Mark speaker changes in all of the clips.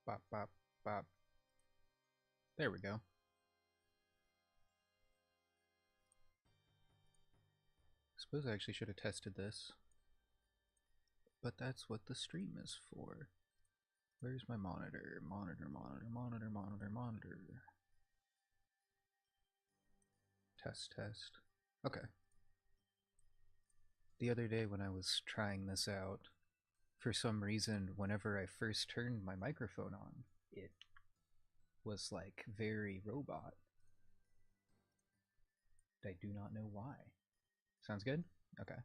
Speaker 1: bop, bop, bop. There we go. Suppose I actually should have tested this. But that's what the stream is for. Where's my monitor? Monitor, monitor, monitor, monitor, monitor. Test, test. Okay. The other day when I was trying this out, for some reason, whenever I first turned my microphone on, it was like very robot. I do not know why. Sounds good? Okay.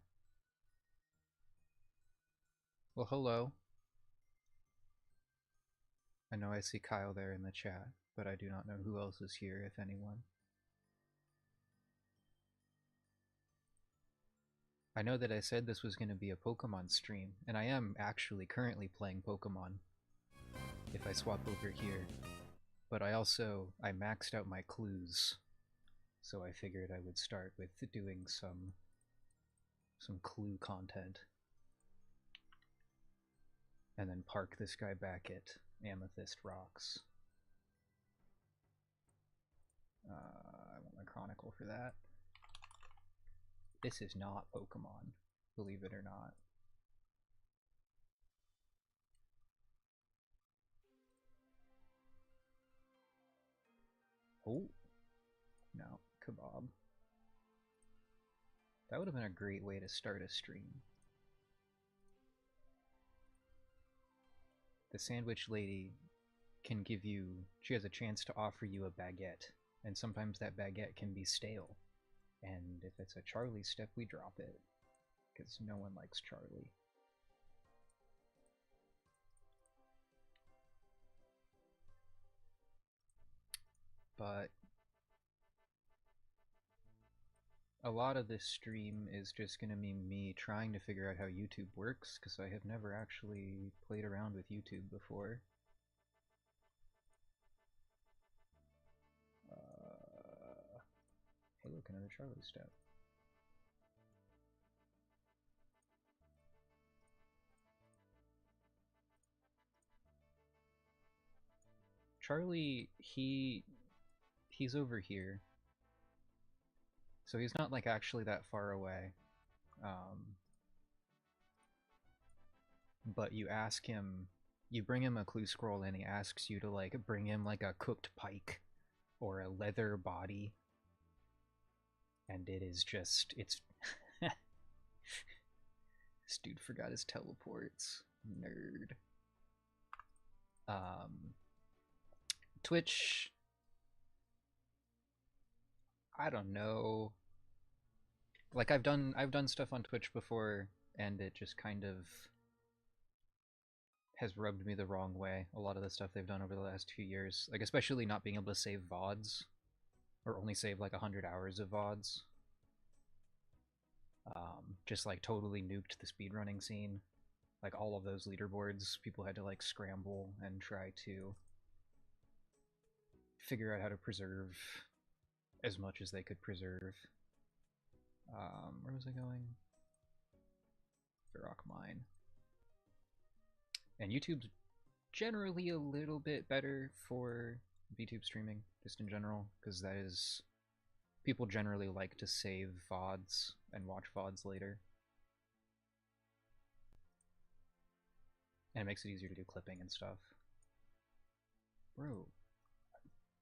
Speaker 1: Well, hello. I know I see Kyle there in the chat, but I do not know who else is here, if anyone. I know that I said this was going to be a Pokemon stream, and I am actually currently playing Pokemon if I swap over here. But I maxed out my clues, so I figured I would start with doing some clue content. And then park this guy back at Amethyst Rocks. I want my Chronicle for that. This is not Pokemon, believe it or not. Oh, no, Kebab. That would have been a great way to start a stream. The sandwich lady can give you, she has a chance to offer you a baguette, and sometimes that baguette can be stale. And if it's a Charlie step, we drop it, because no one likes Charlie. But a lot of this stream is just going to be me trying to figure out how YouTube works, because I have never actually played around with YouTube before. Hey look, another Charlie step. Charlie, he's over here. So he's not like actually that far away. But you ask him, you bring him a clue scroll and he asks you to like bring him like a cooked pike or a leather body. And it is just, it's... This dude forgot his teleports. Nerd. Twitch... I don't know. Like I've done stuff on Twitch before, and it just kind of has rubbed me the wrong way. A lot of the stuff they've done over the last few years, like especially not being able to save VODs, or only save like 100 hours of VODs. Just like totally nuked the speedrunning scene. Like all of those leaderboards, people had to like scramble and try to figure out how to preserve as much as they could preserve. Where was I going? The Rock Mine. And YouTube's generally a little bit better for VTube streaming, just in general, because that is... People generally like to save VODs and watch VODs later. And it makes it easier to do clipping and stuff. Bro,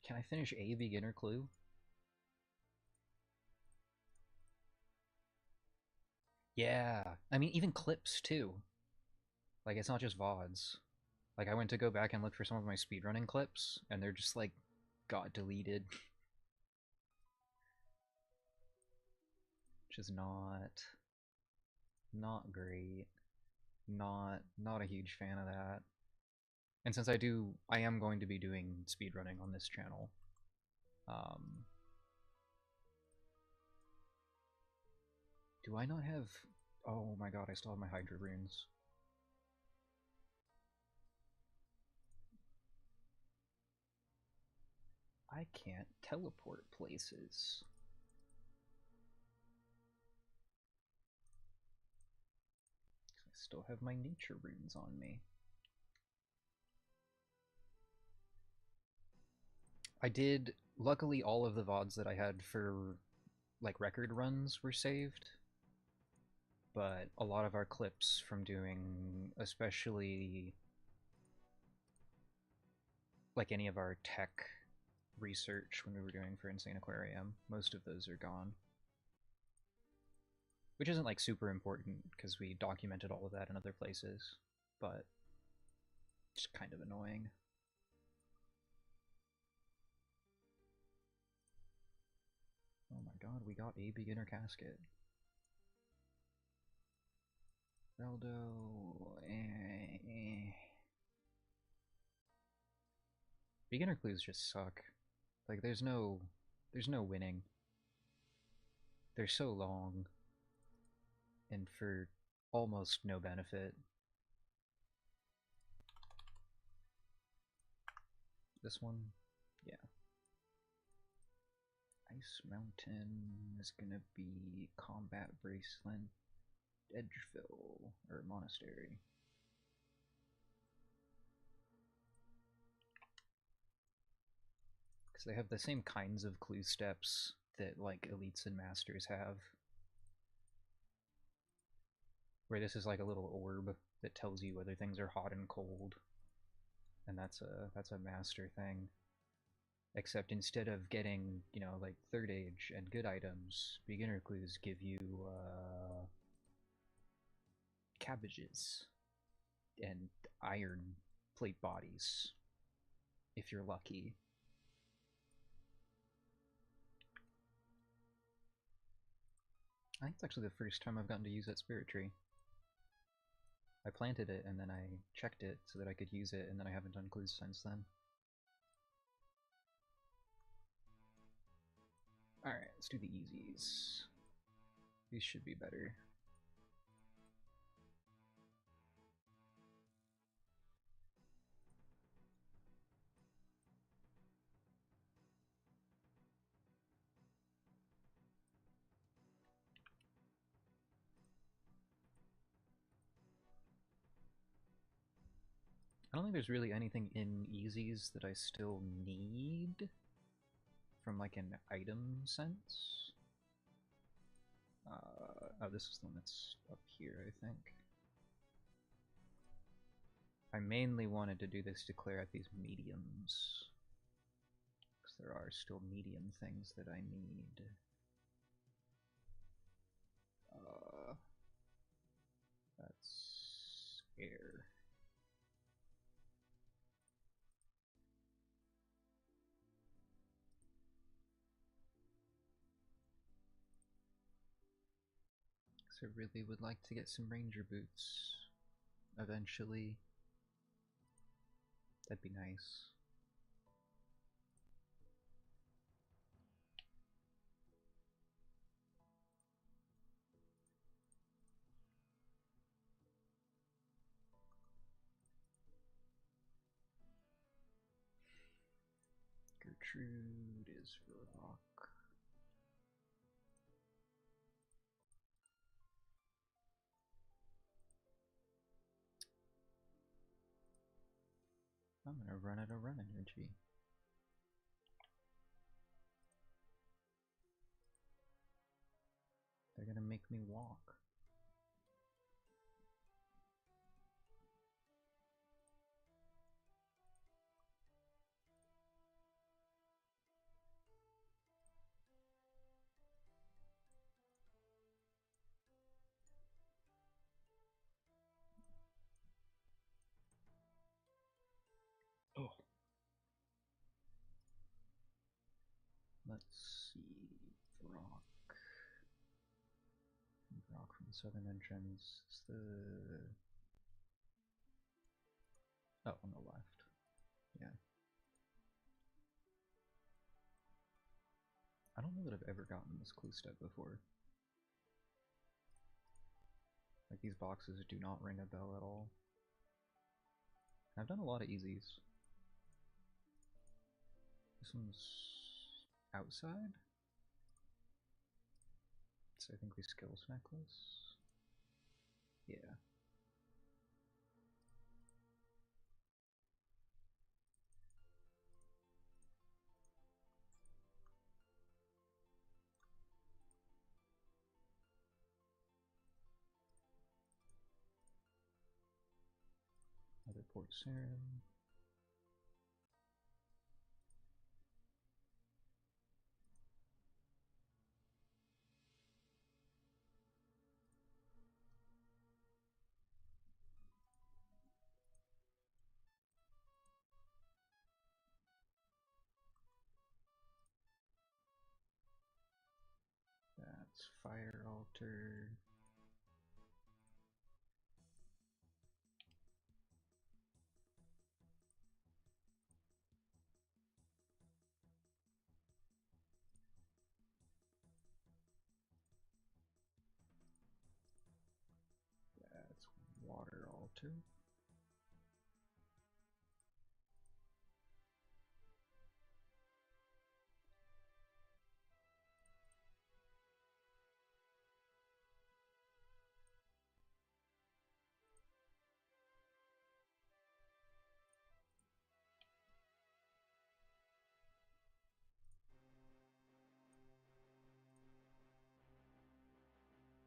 Speaker 1: can I finish a beginner clue? Yeah, I mean, even clips too. Like, it's not just VODs. Like, I went to go back and look for some of my speedrunning clips, and they're just, like, got deleted. Which is not great. Not a huge fan of that. And since I am going to be doing speedrunning on this channel, do I not have... Oh my god, I still have my Hydra runes. I can't teleport places. I still have my nature runes on me. I did. Luckily, all of the VODs that I had for like record runs were saved, but a lot of our clips from doing, especially like any of our tech research when we were doing for Insane Aquarium, most of those are gone. Which isn't like super important because we documented all of that in other places, but it's kind of annoying. Oh my god, we got a beginner casket. Reldo, Beginner clues just suck. Like there's no winning. They're so long and for almost no benefit. This one, yeah. Ice Mountain is gonna be Combat Bracelet, Edgeville, or Monastery. Because they have the same kinds of clue steps that like elites and masters have. Where this is like a little orb that tells you whether things are hot and cold. And that's a master thing. Except instead of getting, you know, like third age and good items, beginner clues give you cabbages and iron plate bodies, if you're lucky. I think it's actually the first time I've gotten to use that spirit tree. I planted it and then I checked it so that I could use it, and then I haven't done clues since then. Alright, let's do the easies. These should be better. I don't think there's really anything in easies that I still need from like an item sense. Oh, this is the one that's up here, I think. I mainly wanted to do this to clear out these mediums, because there are still medium things that I need. That's air. So I really would like to get some ranger boots eventually. That'd be nice. Gertrude is rock. I'm gonna run out of run energy. They're gonna make me walk. Oh. Let's see. Brock. Brock from the southern entrance. It's the... Oh, on the left. Yeah. I don't know that I've ever gotten this clue step before. Like, these boxes do not ring a bell at all. I've done a lot of easies. This one's outside? So I think we skills necklace. Yeah. Port Sarim. That's Fire Altar. That's Water Altar.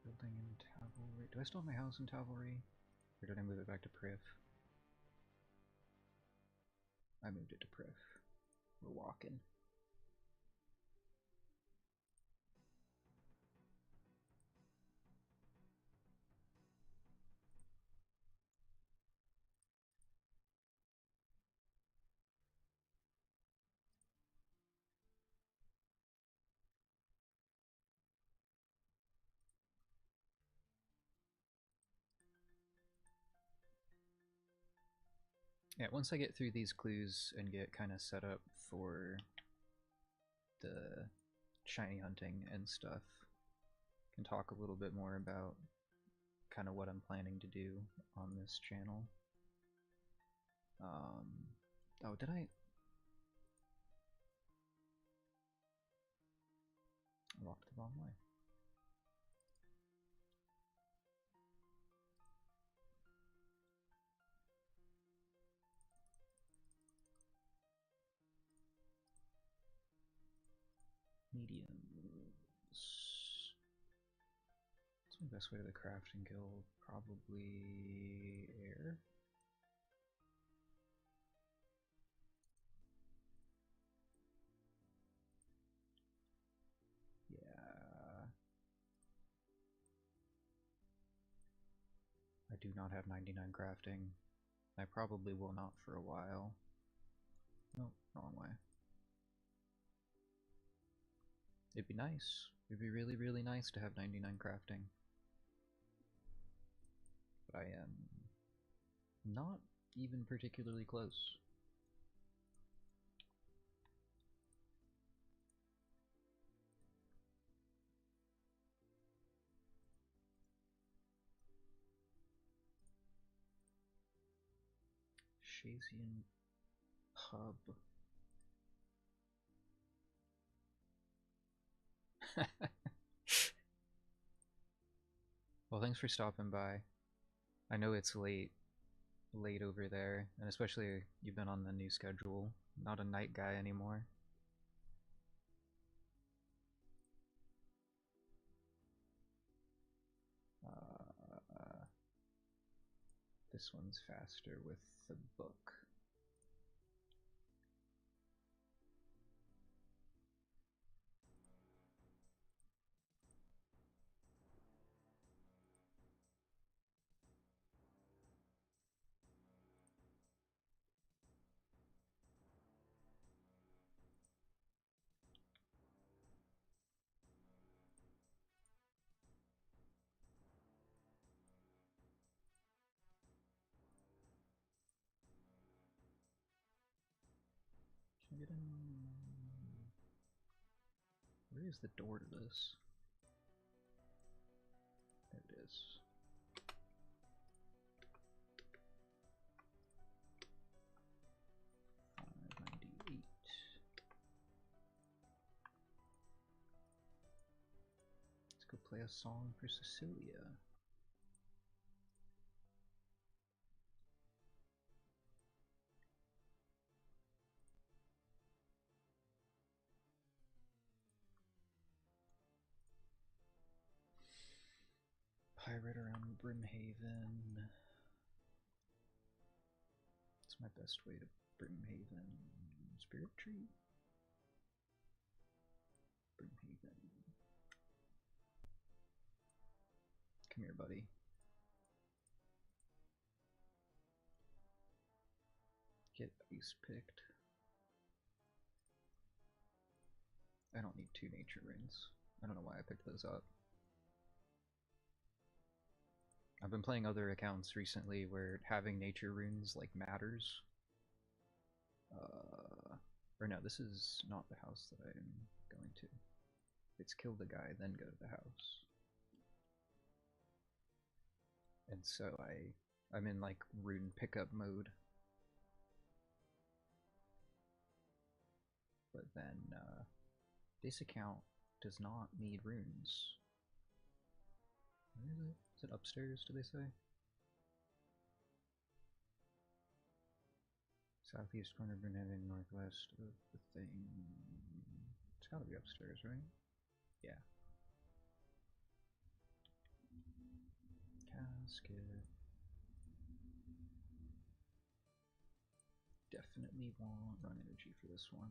Speaker 1: Building in Tavalry. Do I still have my house in Tavalry? Or did I move it back to Prif? I moved it to Prif. We're walking. Yeah, once I get through these clues and get kind of set up for the shiny hunting and stuff, I can talk a little bit more about kind of what I'm planning to do on this channel. Oh, did I walked the wrong way? Mediums. What's my best way to the crafting guild? Probably air. Yeah. I do not have 99 crafting. I probably will not for a while. Nope, wrong way. It'd be nice. It'd be really, really nice to have 99 crafting. But I am not even particularly close. Shazian Pub. Well, thanks for stopping by. I know it's late over there, and especially you've been on the new schedule. Not a night guy anymore. This one's faster with the book. Can I get in? Where is the door to this? There it is. Let's go play a song for Cecilia. Pirate around Brimhaven. What's my best way to Brimhaven? Spirit Tree? Brimhaven. Come here, buddy. Get ice picked. I don't need 2 nature runes. I don't know why I picked those up. I've been playing other accounts recently where having nature runes like matters. Or no, this is not the house that I'm going to. It's kill the guy, then go to the house. And so I'm in like rune pickup mode. But then this account does not need runes. Where is it? Is it upstairs, do they say? Southeast corner of Brimhaven, northwest of the thing. It's gotta be upstairs, right? Yeah. Casket. Definitely want run energy for this one.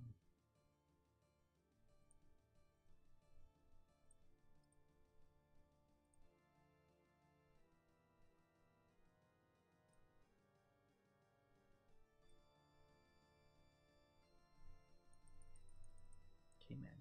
Speaker 1: Okay, man.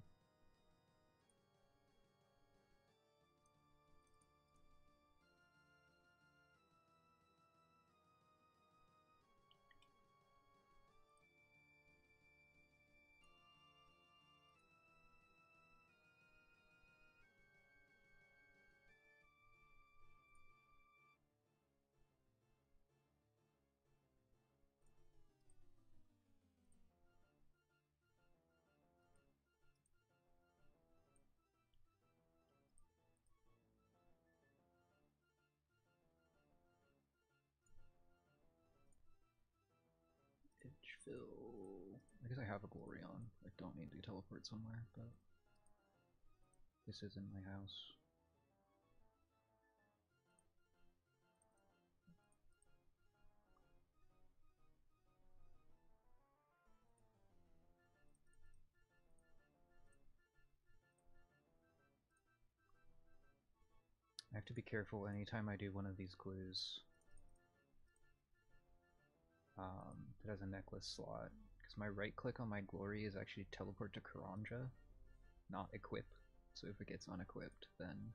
Speaker 1: Edgefill. I guess I have a glory on. I don't need to teleport somewhere, but this is in my house. I have to be careful anytime I do one of these clues that has a necklace slot, because my right click on my glory is actually teleport to Karanja, not equip. So if it gets unequipped, then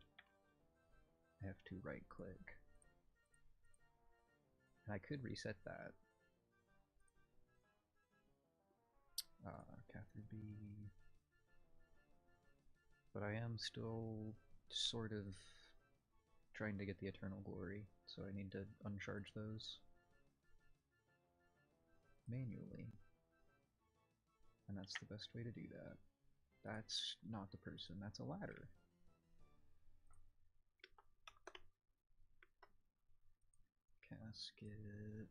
Speaker 1: I have to right click. And I could reset that. Catherby. But I am still sort of trying to get the Eternal Glory, so I need to uncharge those manually. And that's the best way to do that. That's not the person, that's a ladder. Casket.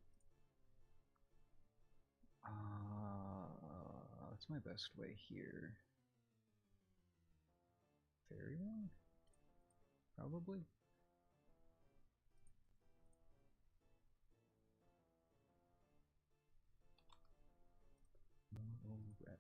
Speaker 1: What's my best way here? Fairy one? Probably. Mortal wreck.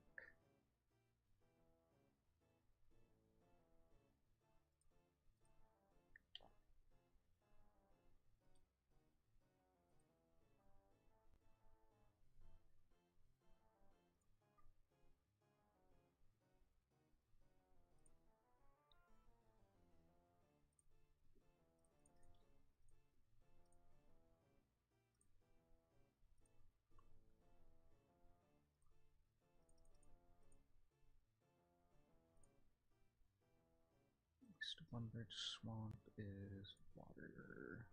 Speaker 1: East of Lumbridge Swamp is water.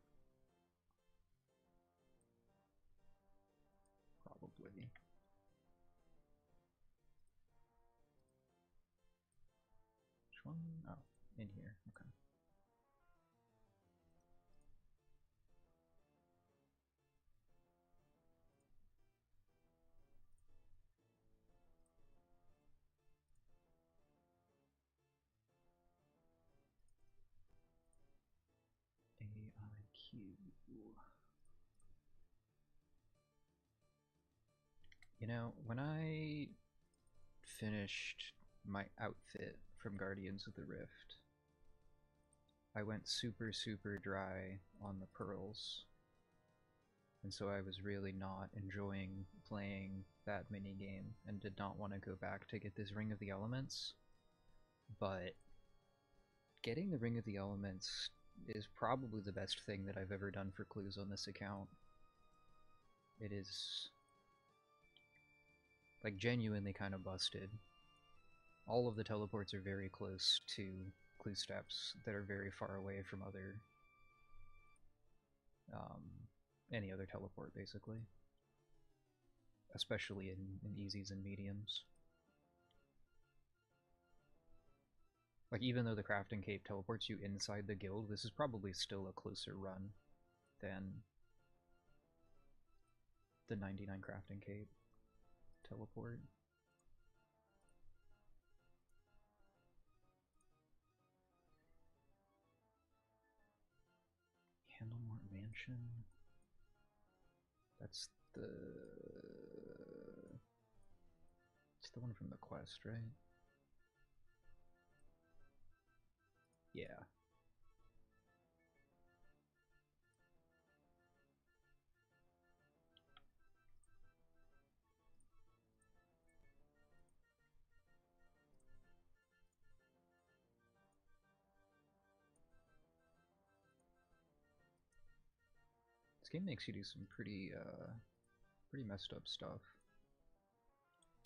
Speaker 1: Probably. Which one? Oh, in here. Okay. AIQ. You know, when I finished my outfit from Guardians of the Rift, I went super dry on the pearls, and so I was really not enjoying playing that minigame and did not want to go back to get this Ring of the Elements. But getting the Ring of the Elements is probably the best thing that I've ever done for clues on this account. It is, like, genuinely kind of busted. All of the teleports are very close to clue steps that are very far away from any other teleport, basically. Especially in easies and mediums. Like, even though the crafting cape teleports you inside the guild, this is probably still a closer run than the 99 crafting cape teleport. Candlemore Mansion. That's the... It's the one from the quest, right? Yeah. This game makes you do some pretty messed up stuff.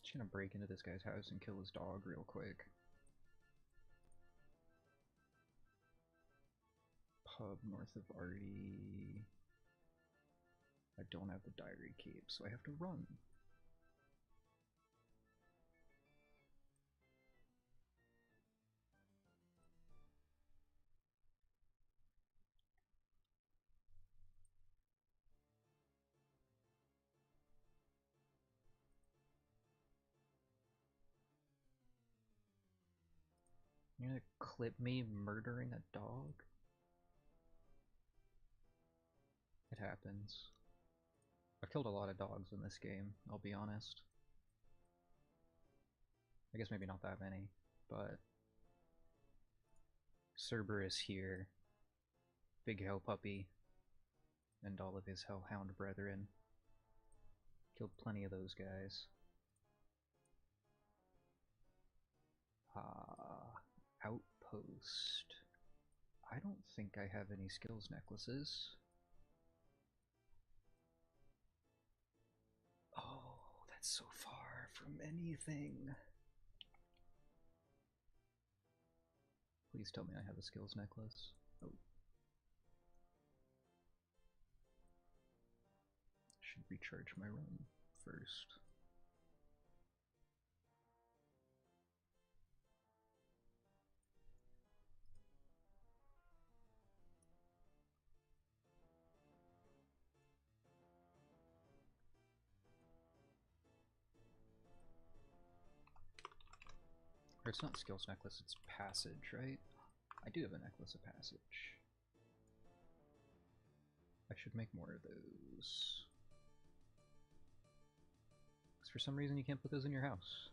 Speaker 1: Just gonna break into this guy's house and kill his dog real quick. Pub north of Artie. I don't have the diary cape, so I have to run. You're gonna clip me murdering a dog? It happens. I've killed a lot of dogs in this game, I'll be honest. I guess maybe not that many, but... Cerberus here, Big Hell Puppy, and all of his Hellhound brethren. Killed plenty of those guys. Outpost. I don't think I have any skills necklaces. Oh, that's so far from anything. Please tell me I have a skills necklace. Oh. Should recharge my run first. Or it's not skills necklace, it's passage, right? I do have a necklace of passage. I should make more of those. Because for some reason you can't put those in your house.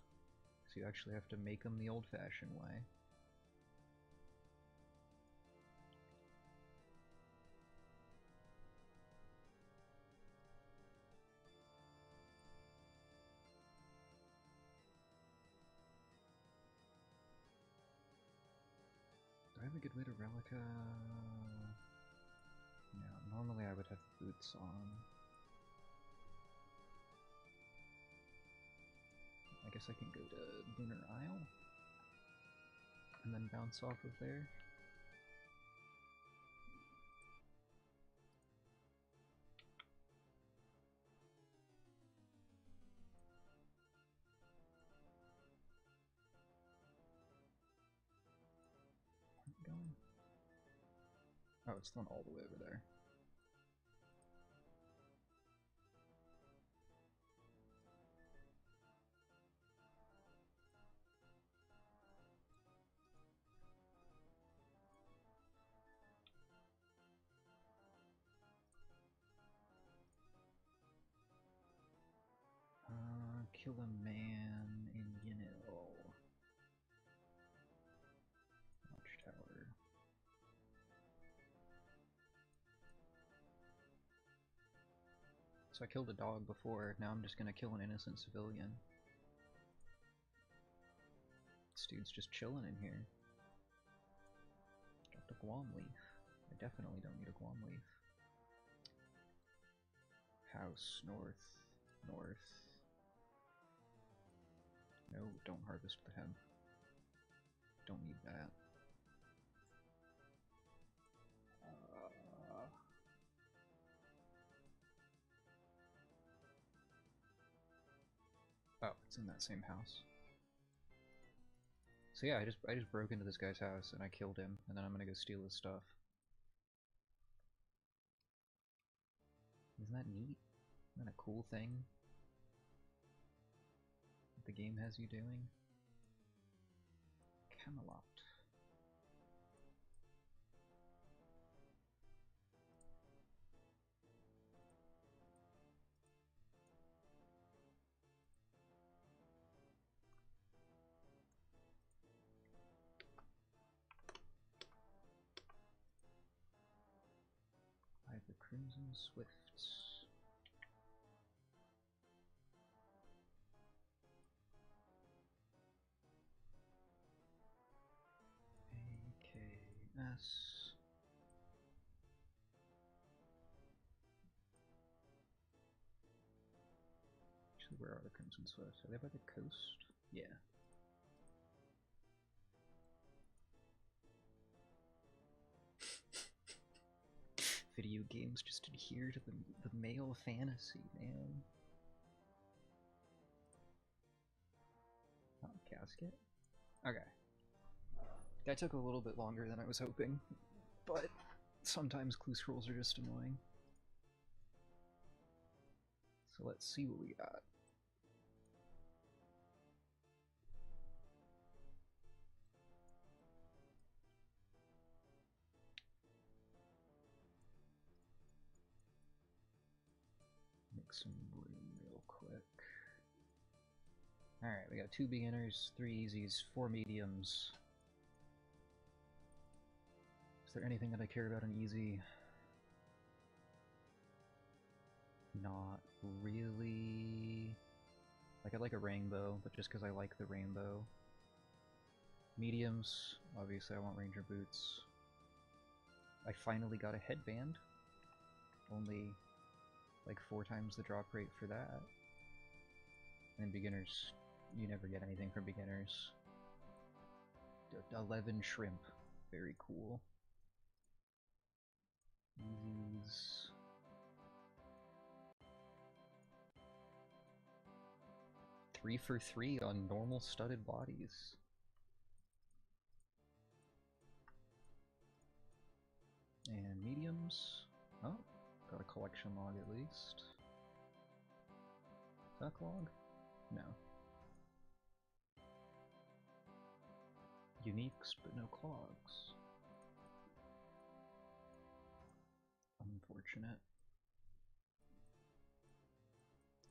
Speaker 1: So you actually have to make them the old-fashioned way. Do I have a good way to Relica? No, normally I would have boots on. I guess I can go to Lunar Isle and then bounce off of there. Where am I going? Oh, it's the one all the way over there. Kill a man in Yinil. Watchtower. So I killed a dog before, now I'm just gonna kill an innocent civilian. This dude's just chilling in here. Got the Guam leaf. I definitely don't need a Guam leaf. House, north, north. No, don't harvest the hemp. Don't need that. Oh, it's in that same house. So yeah, I just broke into this guy's house and I killed him, and then I'm gonna go steal his stuff. Isn't that neat? Isn't that a cool thing that the game has you doing? Camelot. I have the Crimson Swifts. AKS. Actually, where are the Crimson Swifts? Are they by the coast? Yeah. Video games just adhere to the male fantasy, man. Oh, casket? Okay. That took a little bit longer than I was hoping, but sometimes clue scrolls are just annoying. So let's see what we got. Make some room real quick. Alright, we got 2 beginners, 3 easies, 4 mediums. Is there anything that I care about in easy? Not really. Like, I'd like a rainbow, but just because I like the rainbow. Mediums, obviously I want ranger boots. I finally got a headband. Only like 4 times the drop rate for that. And beginners, you never get anything from beginners. 11 shrimp, very cool. Easies. Three for 3 on normal studded bodies. And mediums. Oh, got a collection log at least. Is that a log? No. Uniques, but no clogs. Unfortunate.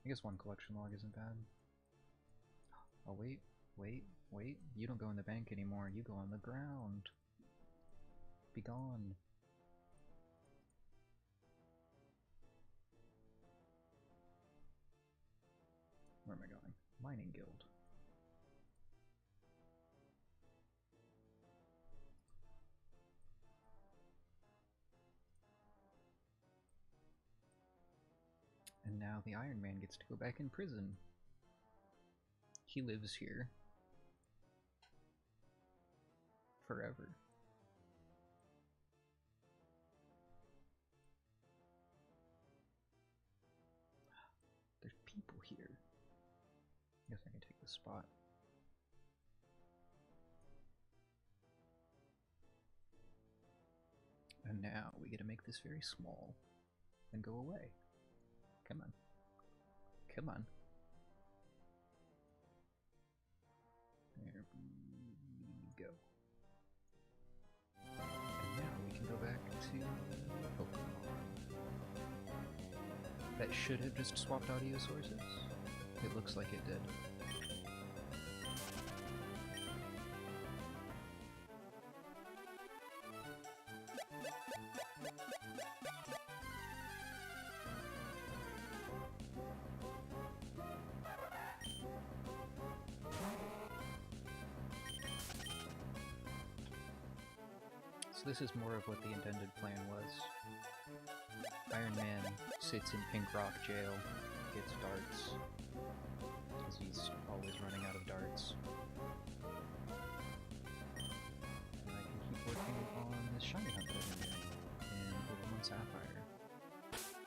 Speaker 1: I guess 1 collection log isn't bad. Oh wait, wait, wait. You don't go in the bank anymore, you go on the ground. Be gone. Where am I going? Mining Guild. And now the Iron Man gets to go back in prison. He lives here. Forever. There's people here. I guess I can take this spot. And now we get to make this very small and go away. Come on. Come on. There we go. And now we can go back to Pokemon. That should have just swapped audio sources. It looks like it did. So this is more of what the intended plan was. Iron Man sits in Pink Rock jail, gets darts, because he's always running out of darts. And I can keep working on this shiny hunt that I've been doing in Pokemon Sapphire.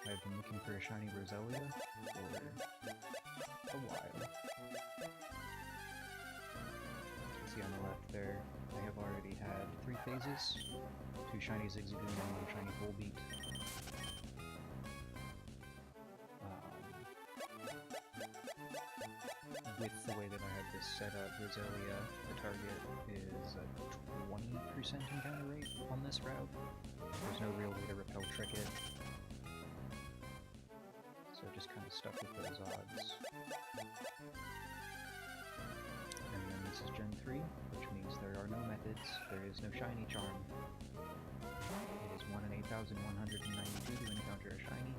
Speaker 1: I've been looking for a shiny Roselia for a while. You can see on the left there, I have already had 3 phases, 2 shiny Zigzagoon and 1 shiny Volbeat. With the way that I have this set up, Roselia, the target is a 20% encounter rate on this route. There's no real way to repel trick it. So I just kind of stuck with those odds. And then this is Gen 3, which means there are no methods, there is no shiny charm. It is 1 in 8,192 to encounter a shiny.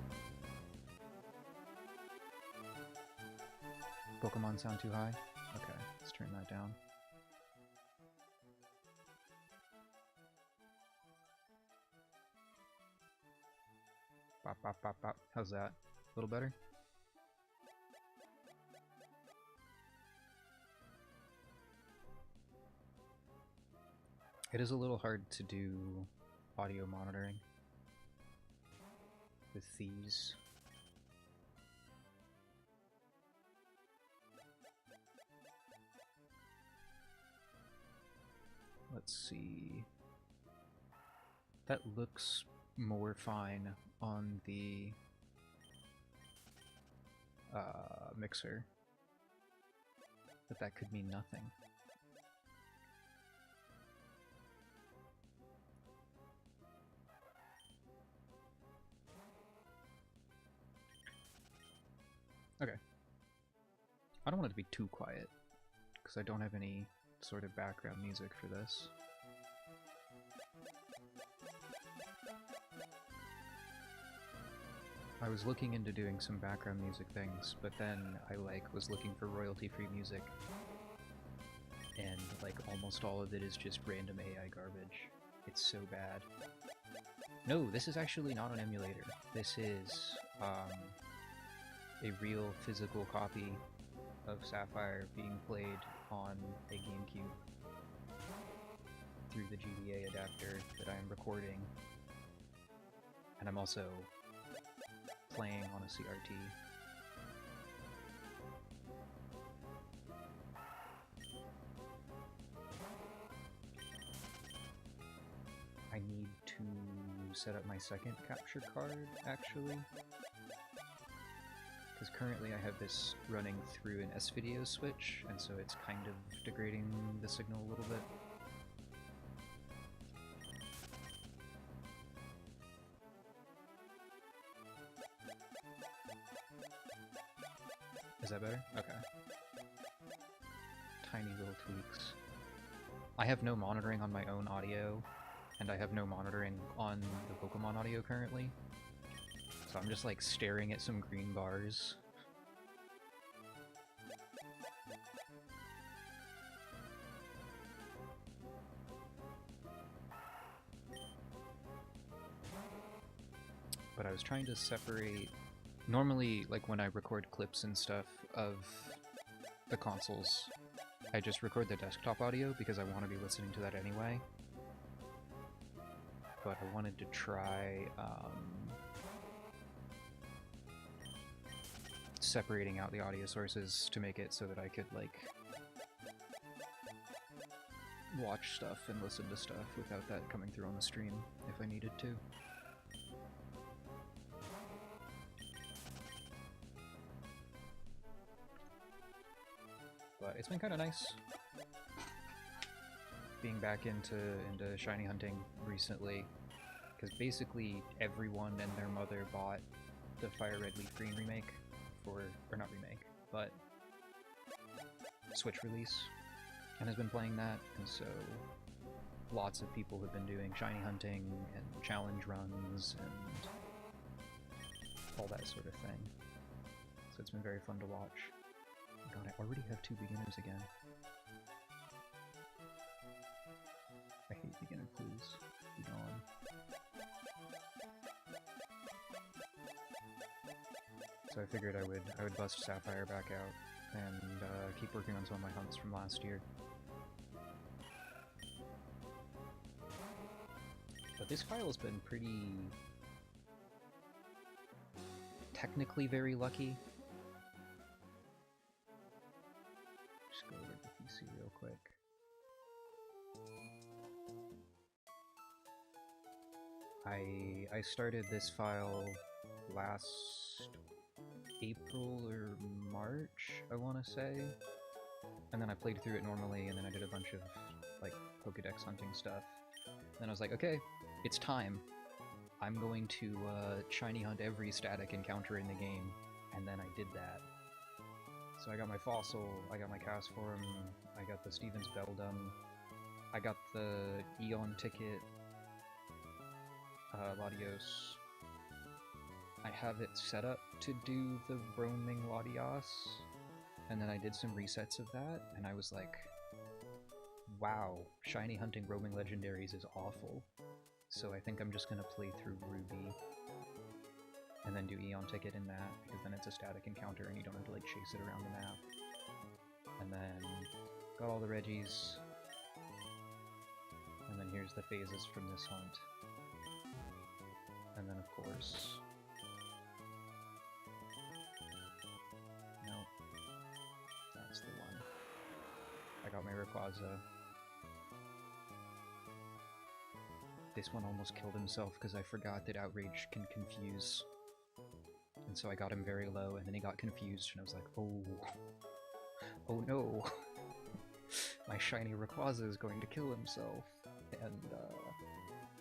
Speaker 1: Pokemon sound too high? Okay, let's turn that down. Bop, bop, bop, bop. How's that? A little better? It is a little hard to do audio monitoring with these. Let's see. That looks more fine on the mixer, but that could mean nothing. Okay. I don't want it to be too quiet, because I don't have any sort of background music for this. I was looking into doing some background music things, but then I was looking for royalty-free music, and almost all of it is just random AI garbage. It's so bad. No, this is actually not an emulator. This is a real physical copy of Sapphire being played on a GameCube through the GBA adapter that I am recording, and I'm also playing on a CRT. I need to set up my second capture card, actually, because currently I have this running through an S-Video switch, and so it's kind of degrading the signal a little bit. Is that better? Okay. Tiny little tweaks. I have no monitoring on my own audio, and I have no monitoring on the Pokemon audio currently. So I'm just staring at some green bars. But I was trying to separate... Normally, when I record clips and stuff of the consoles, I just record the desktop audio because I want to be listening to that anyway. But I wanted to try separating out the audio sources to make it so that I could watch stuff and listen to stuff without that coming through on the stream if I needed to. But it's been kind of nice being back into shiny hunting recently, because basically everyone and their mother bought the Fire Red Leaf Green remake or not remake, but Switch release, and has been playing that, and so lots of people have been doing shiny hunting and challenge runs and all that sort of thing. So it's been very fun to watch. Oh god, I already have 2 beginners again. I hate beginner clues. Be gone. So I figured I would bust Sapphire back out and keep working on some of my hunts from last year. But this file has been pretty technically very lucky. Just go over to the PC real quick. I started this file last April or March, I want to say, and then I played through it normally, and then I did a bunch of like Pokedex hunting stuff. Then I was like, okay, it's time. I'm going to shiny hunt every static encounter in the game, and then I did that. So I got my Fossil, I got my Castform, I got the Stevens Beldum, I got the Eon ticket, Latios. I have it set up to do the roaming Latios, and then I did some resets of that, and I was like, wow, shiny hunting roaming legendaries is awful. So I think I'm just gonna play through Ruby, and then do Eon ticket in that, because then it's a static encounter and you don't have to like chase it around the map. And then got all the Reggies, and then here's the phases from this hunt. And then of course, no, that's the one. I got my Rayquaza. This one almost killed himself because I forgot that Outrage can confuse. And so I got him very low, and then he got confused, and I was like, oh no, my shiny Rayquaza is going to kill himself. And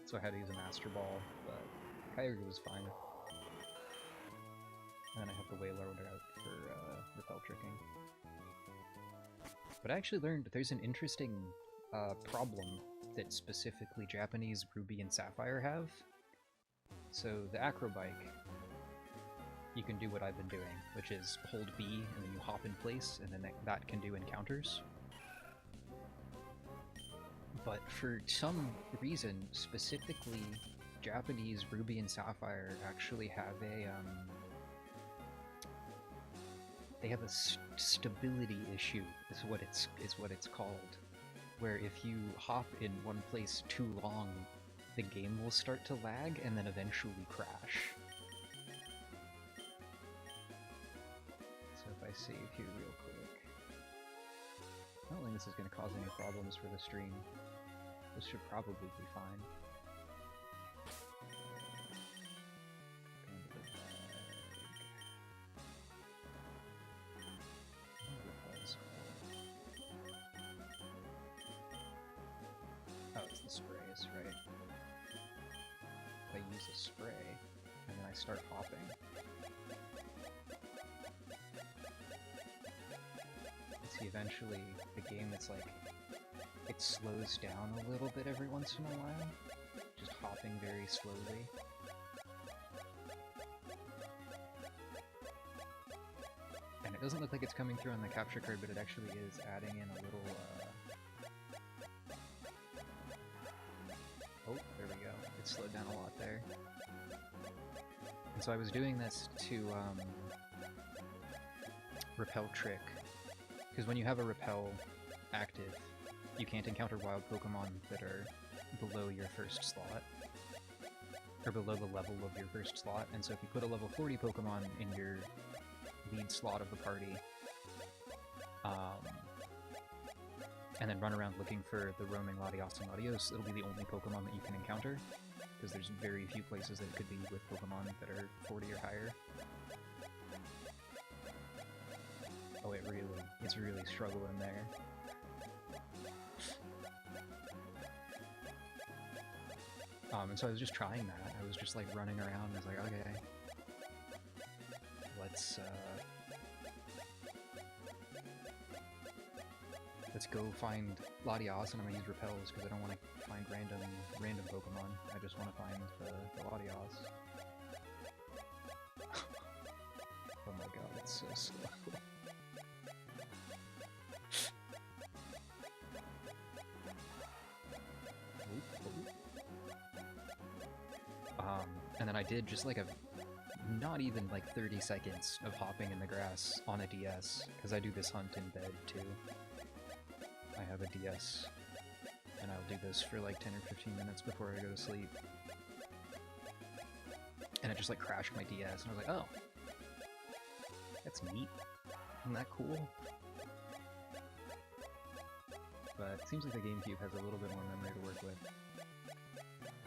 Speaker 1: so I had to use a Master Ball, but Kyogre was fine. And then I have the Wailord out for Repel Tricking. But I actually learned there's an interesting problem that specifically Japanese Ruby and Sapphire have. So the Acro Bike, you can do what I've been doing, which is hold B and then you hop in place, and then that can do encounters. But for some reason, specifically Japanese Ruby and Sapphire actually have a they have a stability issue, is what it's called, where if you hop in one place too long, the game will start to lag and then eventually crash. So if I save here real quick, I don't think this is going to cause any problems for the stream. This should probably be fine. Oh, it's the sprays, right? If I use a spray, and then I start hopping, see, eventually the game, it's like, it slows down a little bit every once in a while, just hopping very slowly. And it doesn't look like it's coming through on the capture card, but it actually is adding in a little, oh, there we go. It slowed down a lot there. And so I was doing this to, Repel Trick, because when you have a Repel active, you can't encounter wild Pokemon that are below your first slot, or below the level of your first slot, and so if you put a level 40 Pokemon in your lead slot of the party, and then run around looking for the roaming Latios and Latios, it'll be the only Pokemon that you can encounter, because there's very few places that it could be with Pokemon that are 40 or higher. Oh, it's really struggling there. And so I was just trying that. I was just like running around, I was like, okay, let's Let's go find Latias, and I'm gonna use repels because I don't want to find random Pokemon. I just want to find the Latias. Oh my god, it's so slow. And then I did just like not even like 30 seconds of hopping in the grass on a DS, because I do this hunt in bed too. I have a DS, and I'll do this for like 10 or 15 minutes before I go to sleep. And it just like crashed my DS, and I was like, oh, that's neat. Isn't that cool? But it seems like the GameCube has a little bit more memory to work with,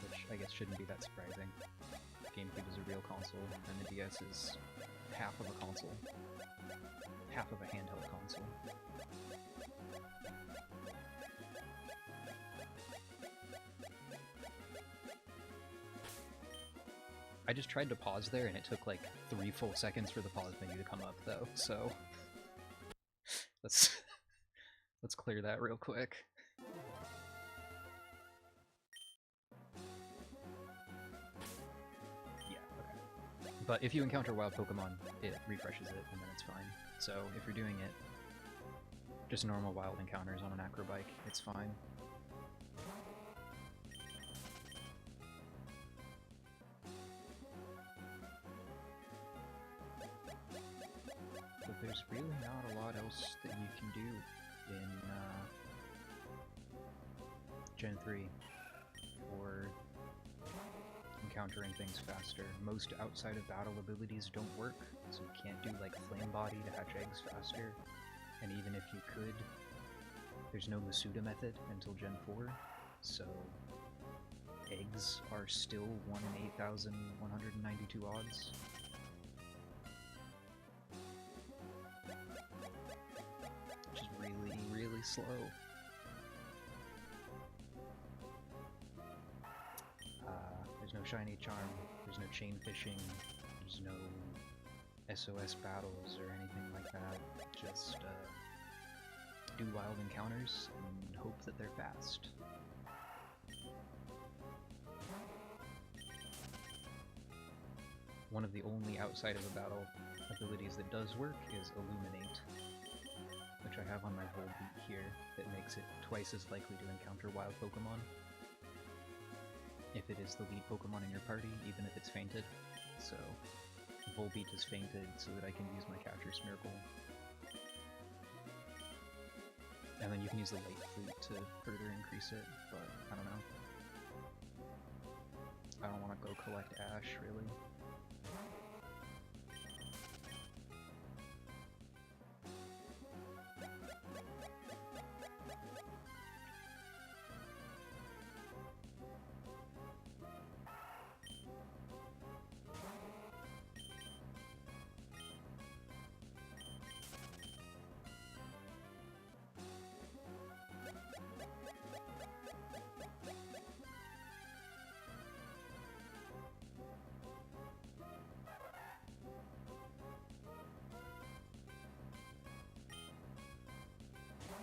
Speaker 1: which I guess shouldn't be that surprising. GameCube is a real console, and the DS is half of a console. Half of a handheld console. I just tried to pause there, and it took like 3 full seconds for the pause menu to come up, though, so... let's clear that real quick. But if you encounter wild Pokemon, it refreshes it, and then it's fine. So if you're doing it, just normal wild encounters on an acrobike, it's fine. But there's really not a lot else that you can do in Gen 3 for encountering things faster. Most outside of battle abilities don't work, so you can't do like Flame Body to hatch eggs faster, and even if you could, there's no Masuda method until Gen 4, so eggs are still 1 in 8,192 odds. Which is really, really slow. There's no shiny charm, there's no chain fishing, there's no SOS battles or anything like that. Just do wild encounters and hope that they're fast. One of the only outside of a battle abilities that does work is Illuminate, which I have on my Volbeat here, that makes it twice as likely to encounter wild Pokemon if it is the lead Pokemon in your party, even if it's fainted. So Volbeat is fainted so that I can use my Catcher Smeargle. And then you can use the Light Flute to further increase it, but I don't know. I don't want to go collect Ash, really.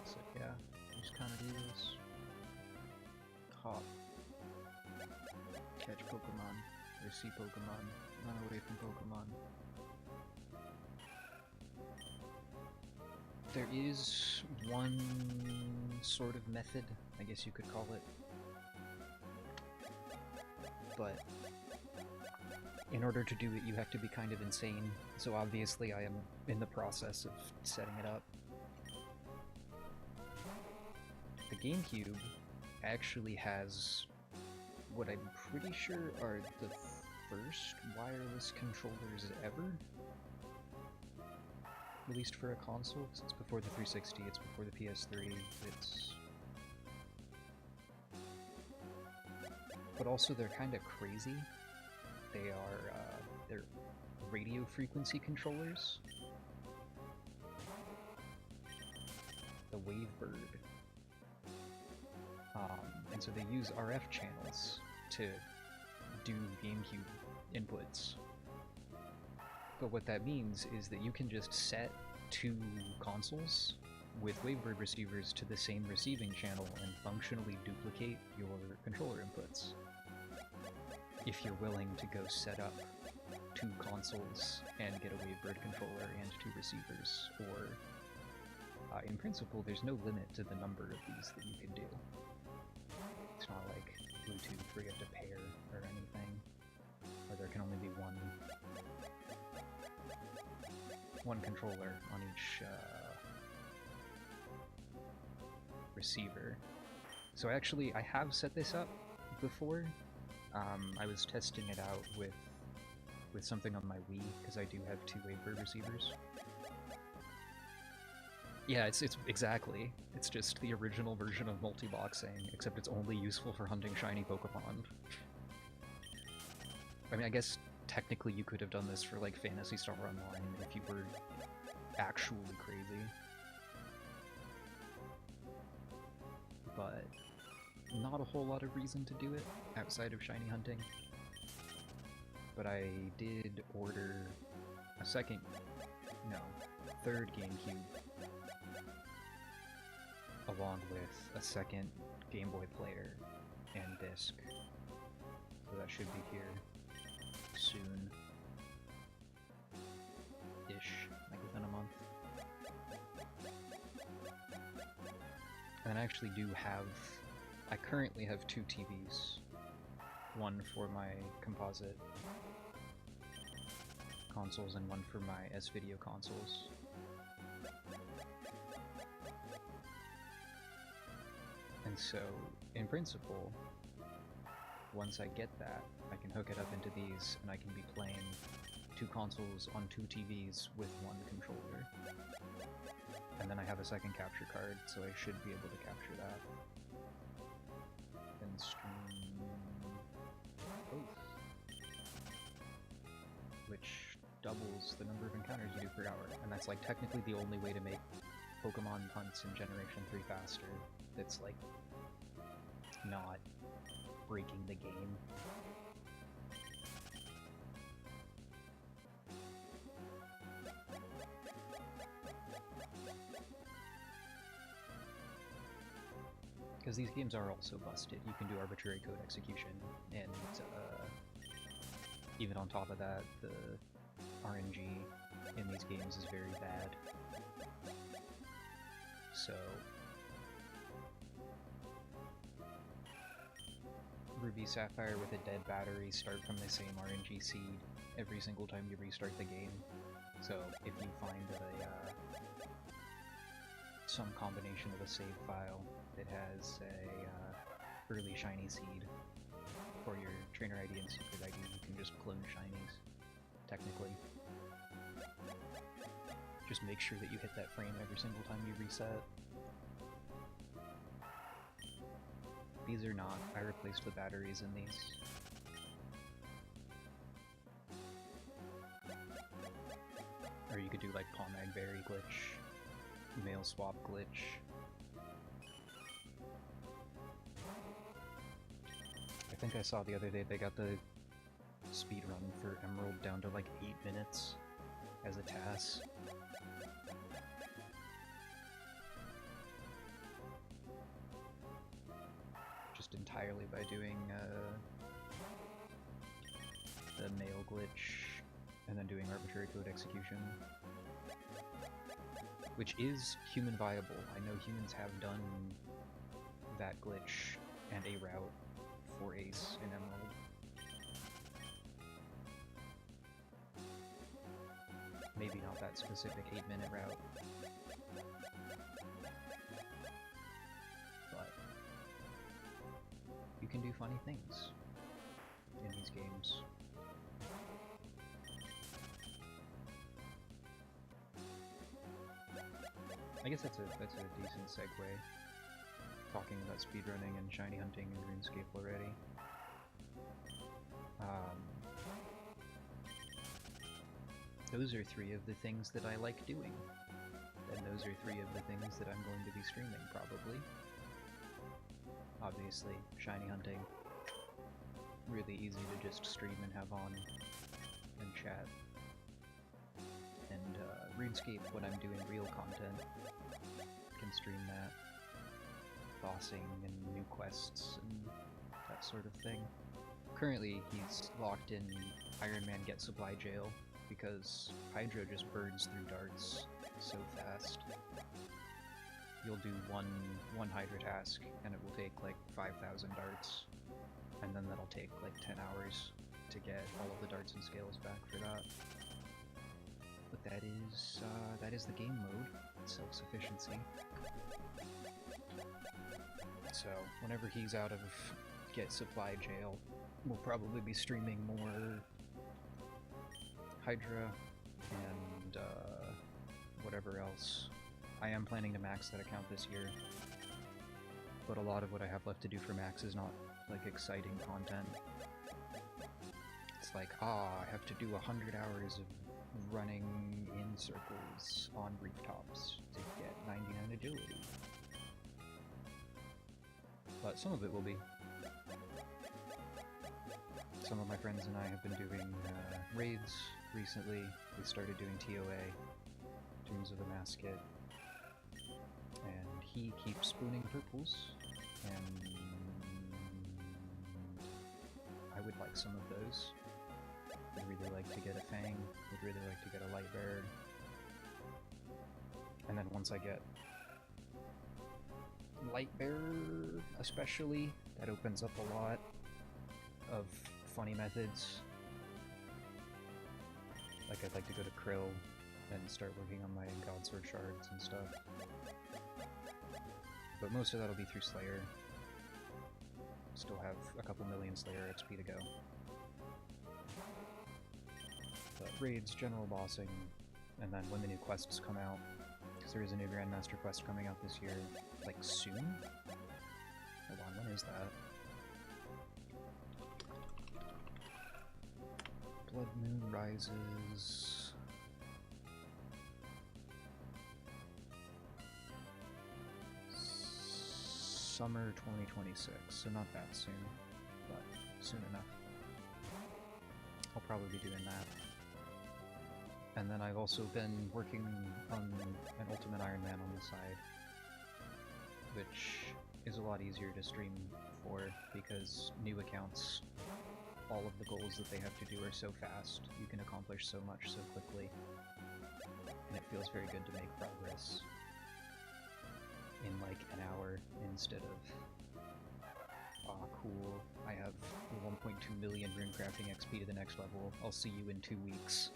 Speaker 1: So yeah, just kind of do this. Hop. Catch Pokemon, or see Pokemon, run away from Pokemon. There is one sort of method, I guess you could call it, but in order to do it you have to be kind of insane, so obviously I am in the process of setting it up. The GameCube actually has what I'm pretty sure are the first wireless controllers ever, released for a console, because it's before the 360, it's before the PS3, it's... But also they're kind of crazy. They are, they're radio frequency controllers. The Wavebird. And so they use RF channels to do GameCube inputs. But what that means is that you can just set two consoles, with Wavebird receivers to the same receiving channel and functionally duplicate your controller inputs. If you're willing to go set up 2 consoles and get a Wavebird controller and 2 receivers, or in principle, there's no limit to the number of these that you can do. It's not like Bluetooth where you have to pair or anything, or there can only be one controller on each receiver. So actually, I have set this up before. I was testing it out with something on my Wii, because I do have 2 Wavebird receivers. Yeah, it's exactly. It's just the original version of multi-boxing, except it's only useful for hunting shiny Pokemon. I mean, I guess technically you could have done this for, like, Phantasy Star Online if you were actually crazy. But not a whole lot of reason to do it outside of shiny hunting. But I did order a third GameCube, along with a second Game Boy player and disc. So that should be here soon. Ish, like within a month. And I actually I currently have 2 TVs. One for my composite consoles and one for my S-Video consoles. And so, in principle, once I get that, I can hook it up into these, and I can be playing 2 consoles on 2 TVs with 1 controller. And then I have a second capture card, so I should be able to capture that. And stream both. Which doubles the number of encounters you do per hour. And that's like technically the only way to make Pokemon hunts in Generation 3 faster. That's like not breaking the game. Because these games are also busted. You can do arbitrary code execution, and even on top of that, the RNG in these games is very bad. So Ruby Sapphire with a dead battery start from the same RNG seed every single time you restart the game. So if you find some combination of a save file that has a early shiny seed for your trainer ID and secret ID, you can just clone shinies, technically. Just make sure that you hit that frame every single time you reset. These are not. I replaced the batteries in these. Or you could do like Palmag Berry glitch, mail swap glitch. I think I saw the other day they got the speedrun for Emerald down to like 8 minutes as a task. Just entirely by doing the mail glitch and then doing arbitrary code execution. Which is human viable. I know humans have done that glitch and a route for Ace in Emerald. Maybe not that specific 8-minute route. But you can do funny things in these games. I guess that's a decent segue, talking about speedrunning and shiny hunting in RuneScape already. Those are 3 of the things that I like doing, and those are 3 of the things that I'm going to be streaming, probably. Obviously, shiny hunting, really easy to just stream and have on and chat. And RuneScape when I'm doing real content, can stream that. Bossing and new quests and that sort of thing. Currently, he's locked in Iron Man Get Supply Jail because Hydra just burns through darts so fast. You'll do one Hydra task and it will take like 5,000 darts, and then that'll take like 10 hours to get all of the darts and scales back for that. But that is the game mode, self-sufficiency. So whenever he's out of Get Supply Jail, we'll probably be streaming more Hydra and whatever else. I am planning to max that account this year, but a lot of what I have left to do for max is not like exciting content. It's like, I have to do 100 hours of running in circles on rooftops to get 99 agility. But some of it will be. Some of my friends and I have been doing raids recently. We started doing TOA, Tombs of the Masket, and he keeps spooning purples, and I would like some of those. I'd really like to get a Fang, I'd really like to get a Light Bearer, and then once I get Light Bearer especially, that opens up a lot of funny methods. Like, I'd like to go to Krill and start working on my Godsword shards and stuff. But most of that'll be through Slayer. Still have a couple million Slayer XP to go. But raids, general bossing, and then when the new quests come out, because there is a new Grandmaster quest coming out this year, like soon? Hold on, when is that? Blood Moon Rises... Summer 2026, so not that soon, but soon enough. I'll probably be doing that. And then I've also been working on an Ultimate Iron Man on the side, which is a lot easier to stream for because new accounts, all of the goals that they have to do are so fast. You can accomplish so much so quickly, and it feels very good to make progress in like an hour instead of, cool, I have 1.2 million runecrafting XP to the next level, I'll see you in 2 weeks.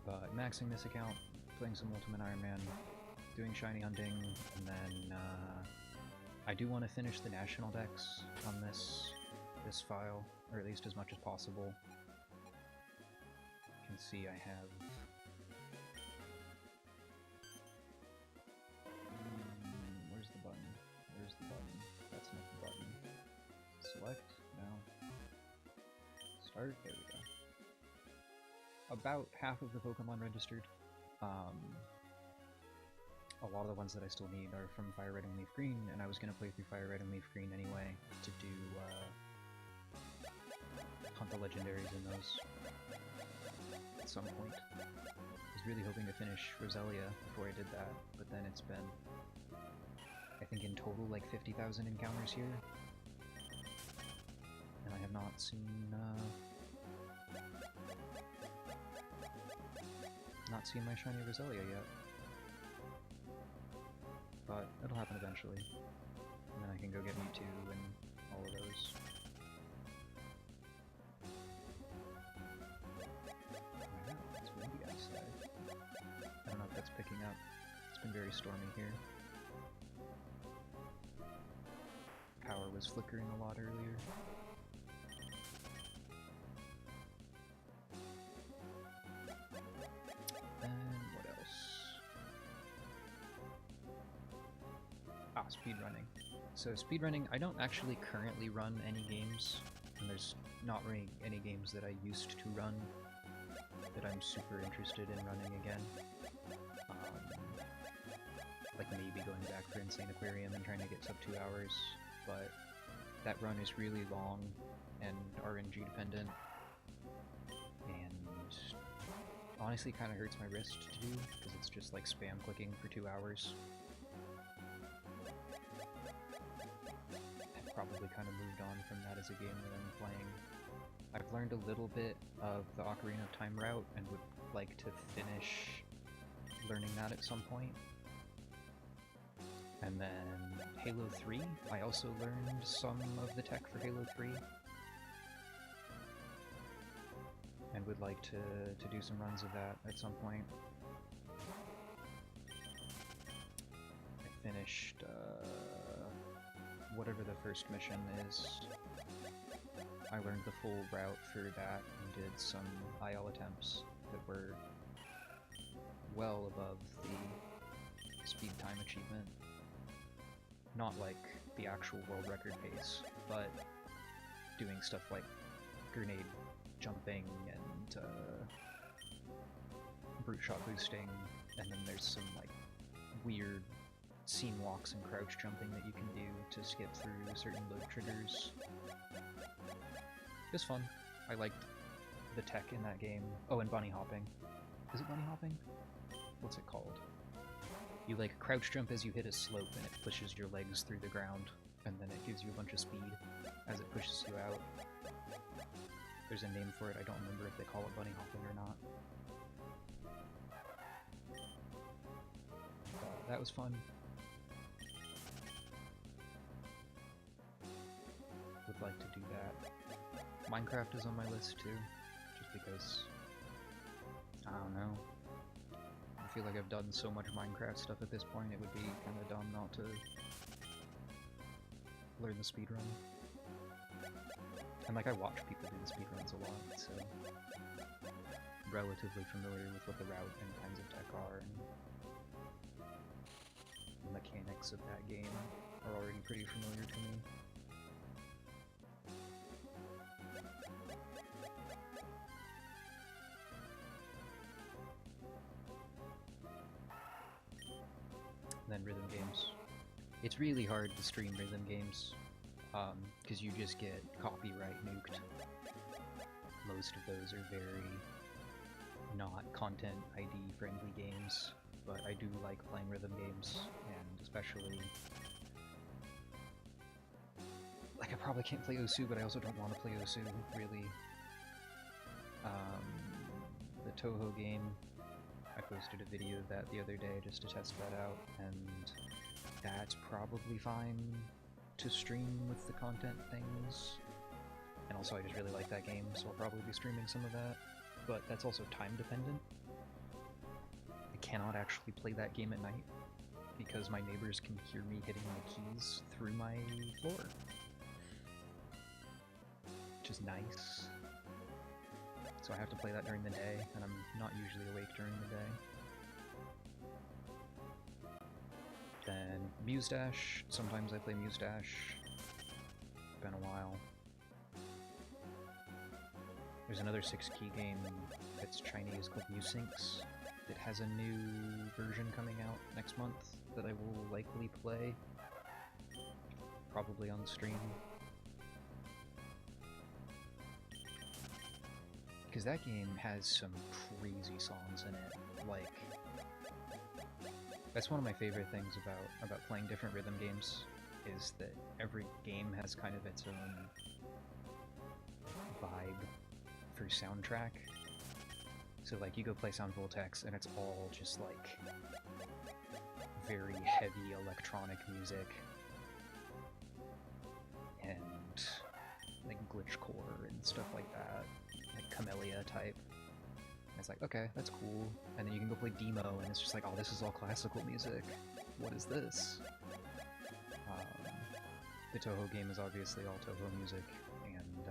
Speaker 1: But maxing this account, playing some Ultimate Iron Man, doing shiny hunting, and then I do want to finish the national decks on this file, or at least as much as possible. You can see I have where's the button? Where's the button? That's not the button. Select? No. Start? There we go. About half of the Pokemon registered. A lot of the ones that I still need are from Fire Red and Leaf Green, and I was going to play through Fire Red and Leaf Green anyway to do hunt the legendaries in those at some point. I was really hoping to finish Roselia before I did that, but then it's been, I think in total, like 50,000 encounters here, and I have not seen my shiny Roselia yet. But it'll happen eventually. And then I can go get Mewtwo and all of those. Wow, it's windy outside. I don't know if that's picking up. It's been very stormy here. Power was flickering a lot earlier. Speedrunning. So speedrunning, I don't actually currently run any games, and there's not really any games that I used to run that I'm super interested in running again. Like maybe going back for Insane Aquarium and trying to get sub 2 hours, but that run is really long and RNG dependent, honestly kind of hurts my wrist to do, because it's just like spam clicking for 2 hours. I've probably kind of moved on from that as a game that I'm playing. I've learned a little bit of the Ocarina of Time route and would like to finish learning that at some point. And then Halo 3, I also learned some of the tech for Halo 3. And would like to do some runs of that at some point. I finished whatever the first mission is. I learned the full route for that and did some IL attempts that were well above the speed time achievement. Not like the actual world record pace, but doing stuff like grenade jumping and brute shot boosting, and then there's some like weird scene walks and crouch jumping that you can do to skip through certain load triggers. It was fun. I liked the tech in that game. Oh, and bunny hopping. Is it bunny hopping? What's it called? You like crouch jump as you hit a slope and it pushes your legs through the ground, and then it gives you a bunch of speed as it pushes you out. There's a name for it, I don't remember if they call it bunny hopping or not. That was fun. Would like to do that. Minecraft is on my list too, just because, I don't know. I feel like I've done so much Minecraft stuff at this point, it would be kind of dumb not to learn the speedrun. And like, I watch people do the speedruns a lot, so relatively familiar with what the route and kinds of tech are, and the mechanics of that game are already pretty familiar to me. And then rhythm games. It's really hard to stream rhythm games, because you just get copyright nuked. Most of those are very not content ID friendly games, but I do like playing rhythm games, and especially, like, I probably can't play Osu, but I also don't want to play Osu, really. The Toho game, I posted a video of that the other day just to test that out, and that's probably fine to stream with the content things. And also I just really like that game, so I'll probably be streaming some of that. But that's also time dependent. I cannot actually play that game at night, because my neighbors can hear me hitting my keys through my floor. Which is nice. So I have to play that during the day, and I'm not usually awake during the day. Then Muse Dash, sometimes I play Muse Dash. Been a while. There's another 6-key game that's Chinese called Musinks. It has a new version coming out next month that I will likely play. Probably on stream. Because that game has some crazy songs in it. Like, that's one of my favorite things about playing different rhythm games, is that every game has kind of its own vibe for soundtrack. So like, you go play Sound Voltex and it's all just like very heavy electronic music and like glitchcore and stuff like that, like Camellia type. And it's like, okay, that's cool. And then you can go play Demo and it's just like, oh, this is all classical music. What is this? The Toho game is obviously all Toho music, and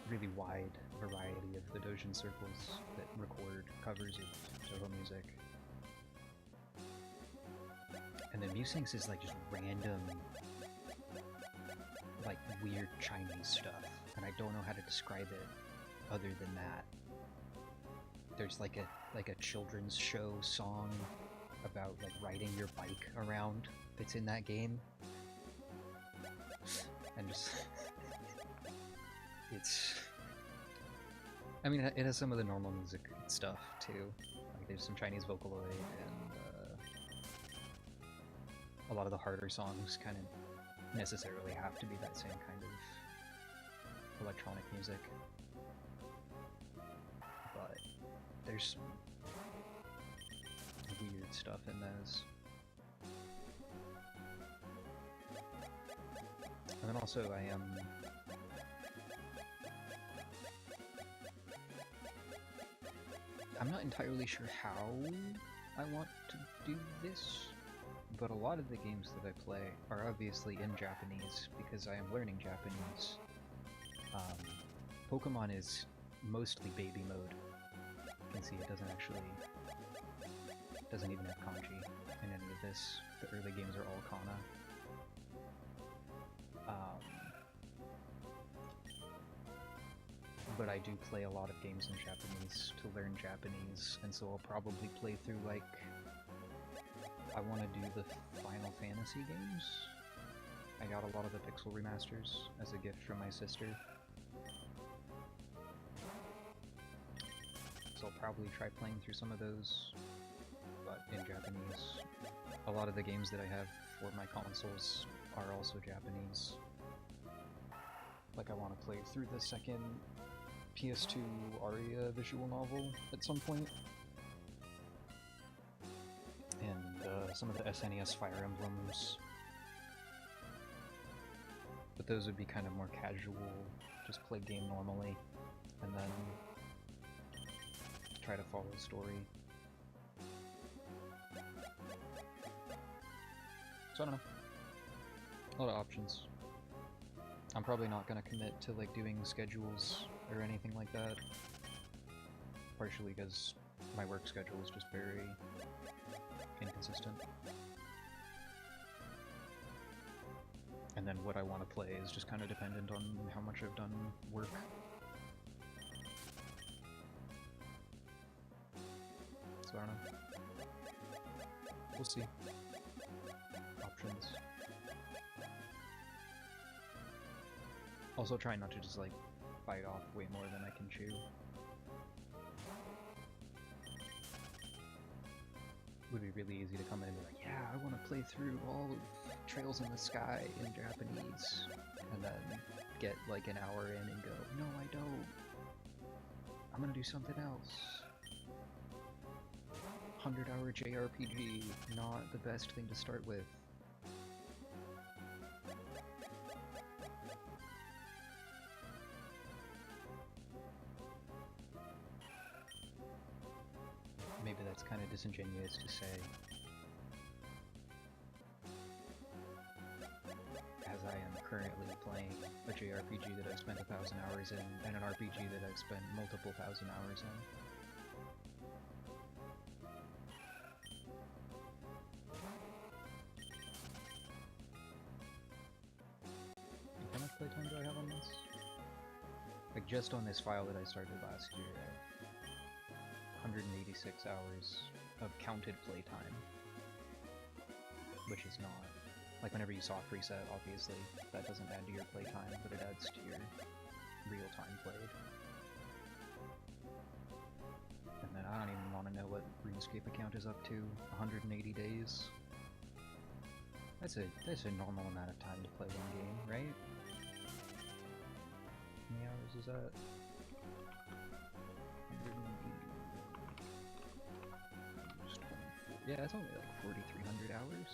Speaker 1: really wide variety of the Dojin circles that record covers of Toho music. And then Musinks is like just random, like weird Chinese stuff, and I don't know how to describe it other than that. There's like a children's show song about like riding your bike around that's in that game. And just I mean, it has some of the normal music stuff too. Like there's some Chinese Vocaloid, and a lot of the harder songs kind of necessarily have to be that same kind of electronic music. But there's some weird stuff in those. And then also I'm not entirely sure how I want to do this, but a lot of the games that I play are obviously in Japanese because I am learning Japanese. Pokemon is mostly baby mode. You can see it doesn't even have kanji in any of this. The early games are all kana. But I do play a lot of games in Japanese to learn Japanese, and so I'll probably play through, like, I want to do the Final Fantasy games. I got a lot of the Pixel remasters as a gift from my sister. So I'll probably try playing through some of those, but in Japanese. A lot of the games that I have for my consoles are also Japanese. Like, I want to play through the second PS2 Aria visual novel at some point. And some of the SNES Fire Emblems. But those would be kind of more casual, just play game normally, and then try to follow the story. So I don't know. A lot of options. I'm probably not going to commit to like doing schedules or anything like that. Partially because my work schedule is just very inconsistent. And then what I want to play is just kind of dependent on how much I've done work. So I don't know. We'll see. Options. Also try not to just like bite off way more than I can chew. Would be really easy to come in and be like, yeah, I want to play through all of Trails in the Sky in Japanese, and then get like an hour in and go, no I don't. I'm gonna do something else. 100-hour JRPG, not the best thing to start with. Maybe that's kind of disingenuous to say, as I am currently playing a JRPG that I've spent 1,000 hours in, and an RPG that I've spent multiple thousand hours in. How much playtime do I have on this? Like, just on this file that I started last year, I have 186 hours of counted playtime, which is not, like whenever you soft reset, obviously, that doesn't add to your playtime, but it adds to your real time played. And then I don't even want to know what RuneScape account is up to, 180 days. That's a normal amount of time to play one game, right? How many hours is that? 180. Yeah, it's only like 4,300 hours.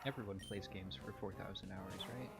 Speaker 1: Everyone plays games for 4,000 hours, right?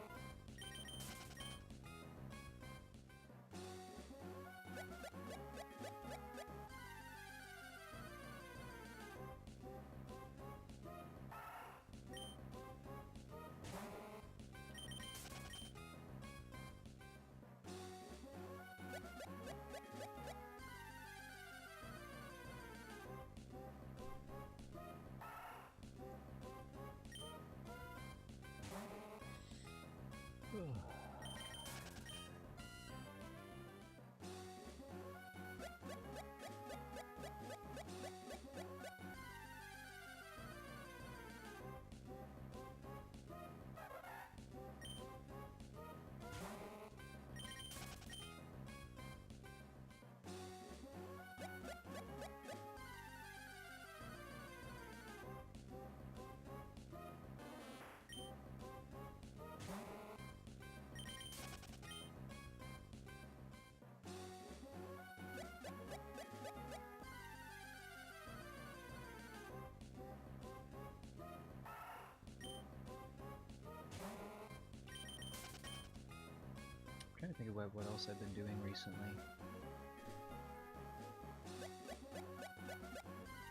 Speaker 1: think about what else I've been doing recently.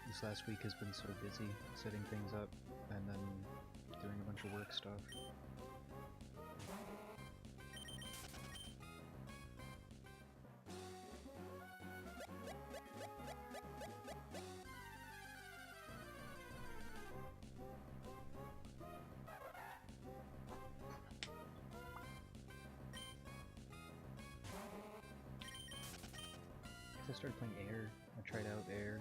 Speaker 1: This last week has been so busy, setting things up, and then doing a bunch of work stuff. I started playing Air. I tried out Air.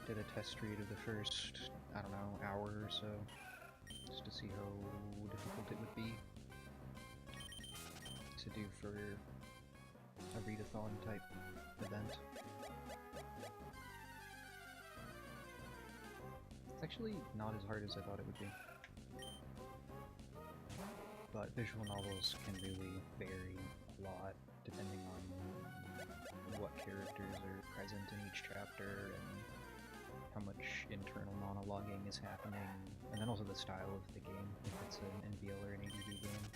Speaker 1: Did a test read of the first, I don't know, hour or so, just to see how difficult it would be to do for a readathon type event. It's actually not as hard as I thought it would be. But visual novels can really vary a lot depending on what characters are present in each chapter and how much internal monologuing is happening, and then also the style of the game, if it's an NVL or an ADV game.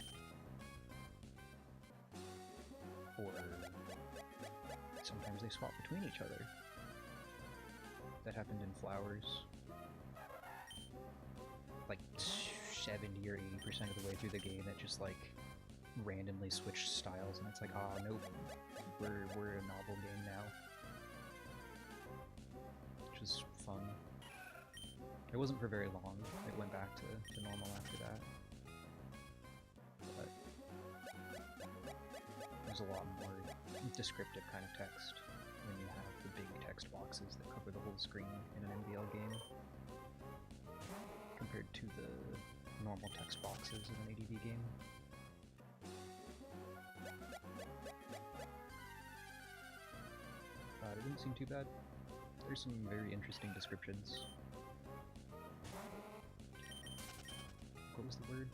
Speaker 1: Or sometimes they swap between each other. That happened in Flowers. Like 70 or 80% of the way through the game, it just like randomly switched styles, and it's like, oh nope, we're a novel game now. Which was fun. It wasn't for very long. It went back to normal after that. But there's a lot more descriptive kind of text when you have the big text boxes that cover the whole screen in an NVL game, compared to the normal text boxes in an ADV game. It didn't seem too bad. There's some very interesting descriptions. What was the word?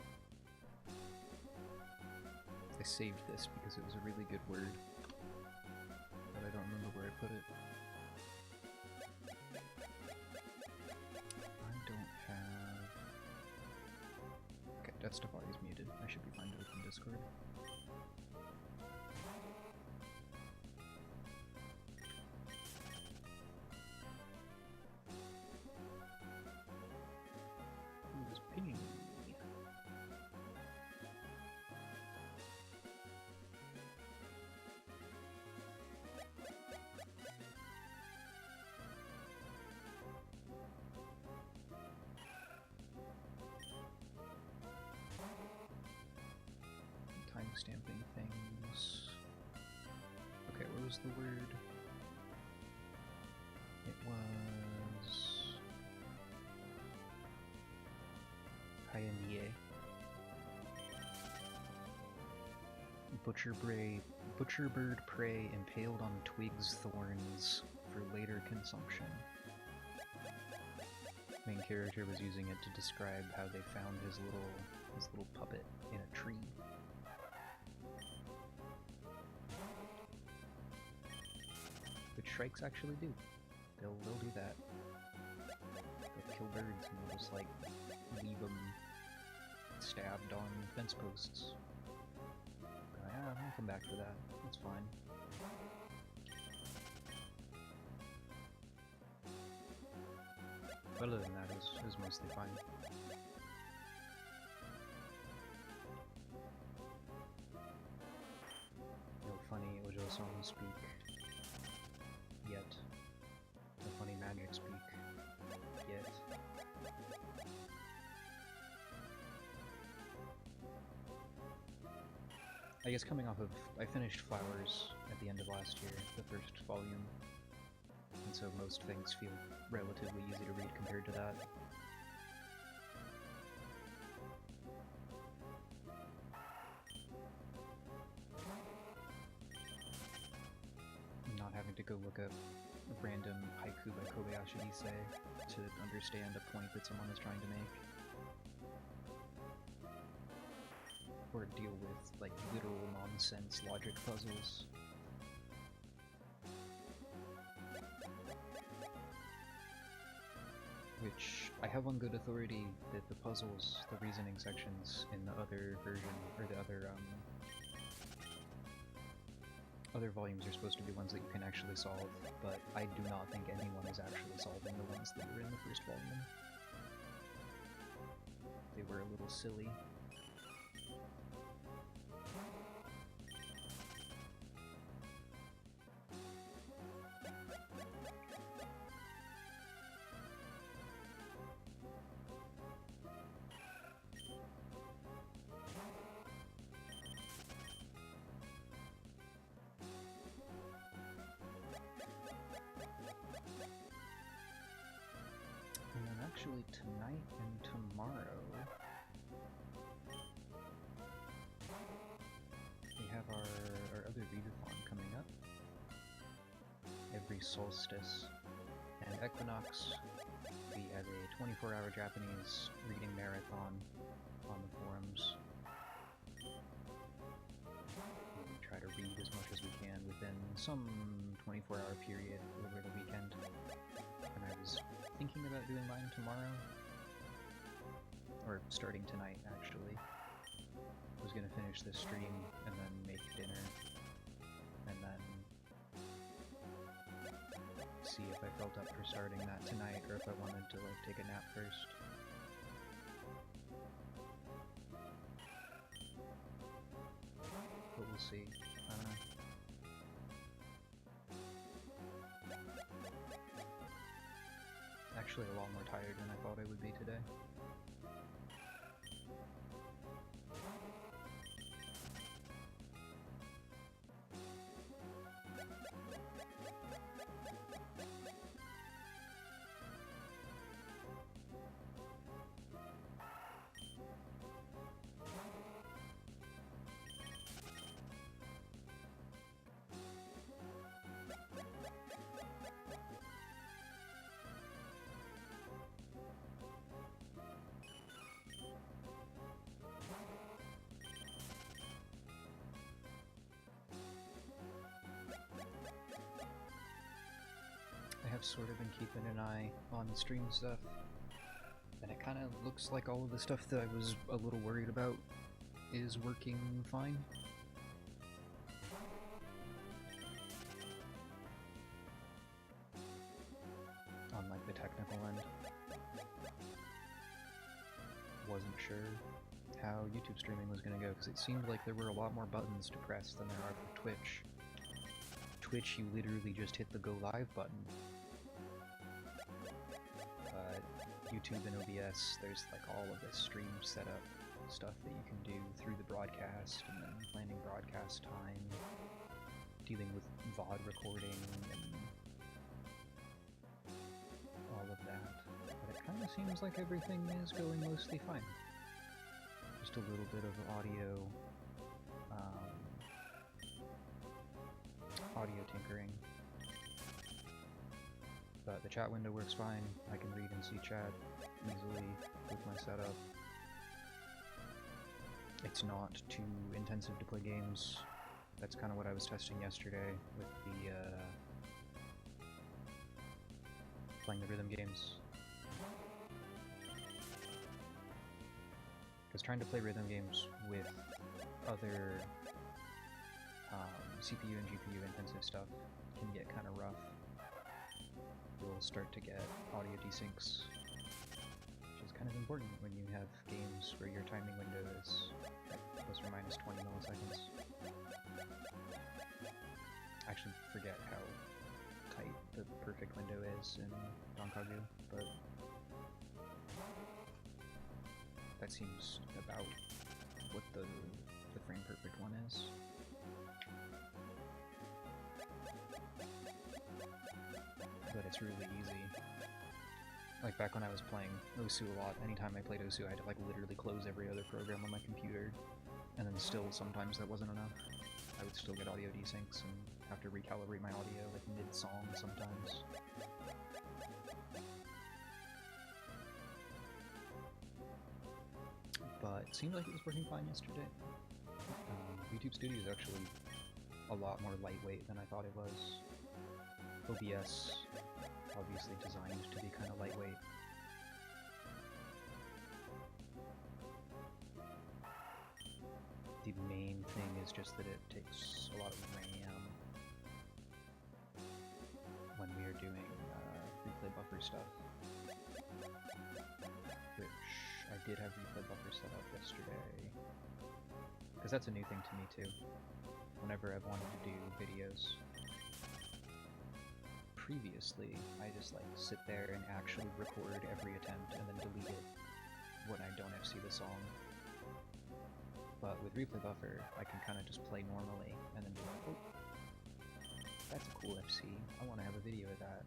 Speaker 1: I saved this because it was a really good word, but I don't remember where I put it. I don't have... Okay, that stuff always muted. I should be fine to open Discord. Stamping things. Okay, what was the word? It was... Pioneer. Butcherbird prey impaled on twigs, thorns for later consumption. Main character was using it to describe how they found his little puppet in a tree. Which shrikes actually do. They'll do that. They'll kill birds and they'll just like leave them stabbed on fence posts. Yeah, I'll come back for that. That's fine. But other than that, it was mostly fine. No funny Ojo-san speak yet. No funny magic speak yet. I guess coming off of... I finished Flowers at the end of last year, the first volume, and so most things feel relatively easy to read compared to that. Not having to go look up random haiku by Kobayashi Issei to understand a point that someone is trying to make. Or deal with, like, literal nonsense logic puzzles. which I have on good authority that the puzzles, the reasoning sections in the other version, or the other volumes are supposed to be ones that you can actually solve, but I do not think anyone is actually solving the ones that were in the first volume. They were a little silly. And then actually tonight and tomorrow we have our other readathon coming up. Every solstice and equinox we have a 24-hour Japanese reading marathon on the forums. We try to read as much as we can within some 24-hour period over the weekend. And I was thinking about doing mine tomorrow, or starting tonight actually. I was gonna finish this stream and then make dinner, and then see if I felt up for starting that tonight, or if I wanted to like take a nap first. But we'll see. I don't know. Actually a lot more tired than I thought I would be today. I have sort of been keeping an eye on stream stuff, and it kind of looks like all of the stuff that I was a little worried about is working fine. On like the technical end. Wasn't sure how YouTube streaming was going to go, because it seemed like there were a lot more buttons to press than there are for Twitch. Twitch, you literally just hit the go live button. YouTube and OBS, there's like all of this stream setup stuff that you can do through the broadcast, and then planning broadcast time, dealing with VOD recording, and all of that. But it kind of seems like everything is going mostly fine. Just a little bit of audio tinkering. But the chat window works fine. I can read and see chat easily with my setup. It's not too intensive to play games. That's kind of what I was testing yesterday with the playing the rhythm games. Because trying to play rhythm games with other CPU and GPU intensive stuff can get kind of rough. You'll start to get audio desyncs, which is kind of important when you have games where your timing window is at plus or minus 20 milliseconds. I actually forget how tight the perfect window is in Donkagu, but that seems about what the frame perfect one is. But it's really easy. Like back when I was playing Osu a lot, anytime I played Osu I had to like literally close every other program on my computer, and then still sometimes that wasn't enough. I would still get audio desyncs and have to recalibrate my audio like mid-song sometimes. But it seemed like it was working fine yesterday. YouTube Studio is actually a lot more lightweight than I thought it was. OBS, obviously designed to be kind of lightweight, the main thing is just that it takes a lot of RAM when we are doing replay buffer stuff. Which I did have replay buffer set up yesterday. Because that's a new thing to me too. Whenever I've wanted to do videos previously, I just like sit there and actually record every attempt and then delete it when I don't FC the song. But with replay buffer, I can kind of just play normally and then be like, oh, that's a cool FC, I want to have a video of that.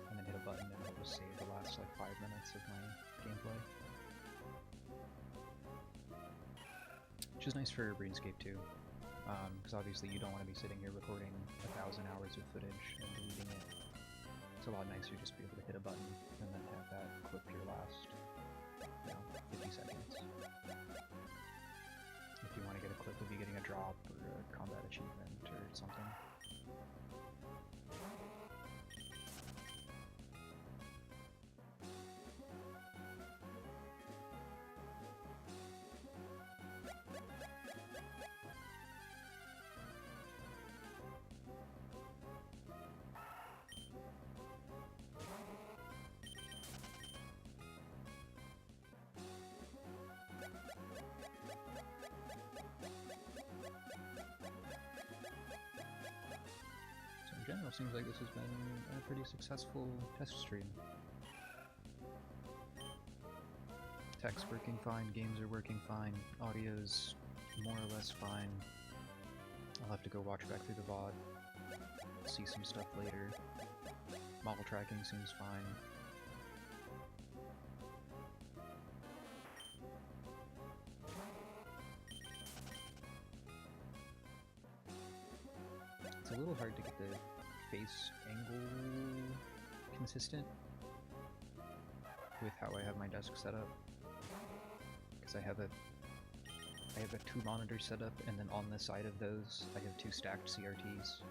Speaker 1: And then hit a button and it'll just save the last like 5 minutes of my gameplay. Which is nice for RuneScape too, because obviously you don't want to be sitting here recording 1,000 hours of footage and deleting it. It's a lot nicer just to be able to hit a button and then have that clip your last, 50 seconds. If you want to get a clip of you getting a drop or a combat achievement or something. In general, seems like this has been a pretty successful test stream. Tech's working fine, games are working fine, audio's more or less fine. I'll have to go watch back through the VOD, see some stuff later. Model tracking seems fine. It's a little hard to get the face angle consistent with how I have my desk set up, because I have a 2 monitor setup, and then on the side of those I have 2 stacked CRTs.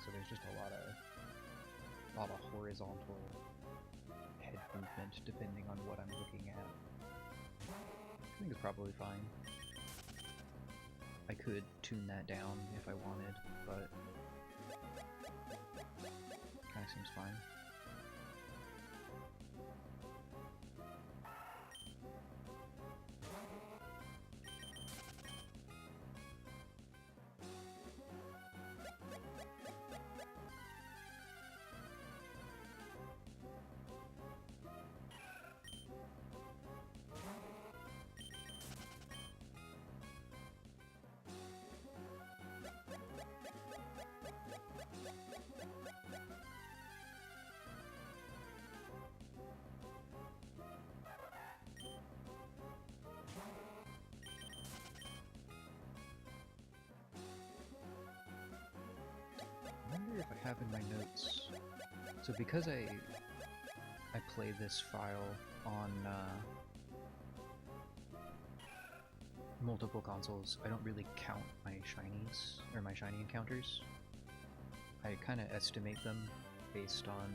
Speaker 1: So there's just a lot of horizontal head movement depending on what I'm looking at. I think it's probably fine. I could tune that down if I wanted, but kinda seems fine. I wonder if I have in my notes. So because I play this file on multiple consoles, I don't really count my shinies, or my shiny encounters. I kind of estimate them based on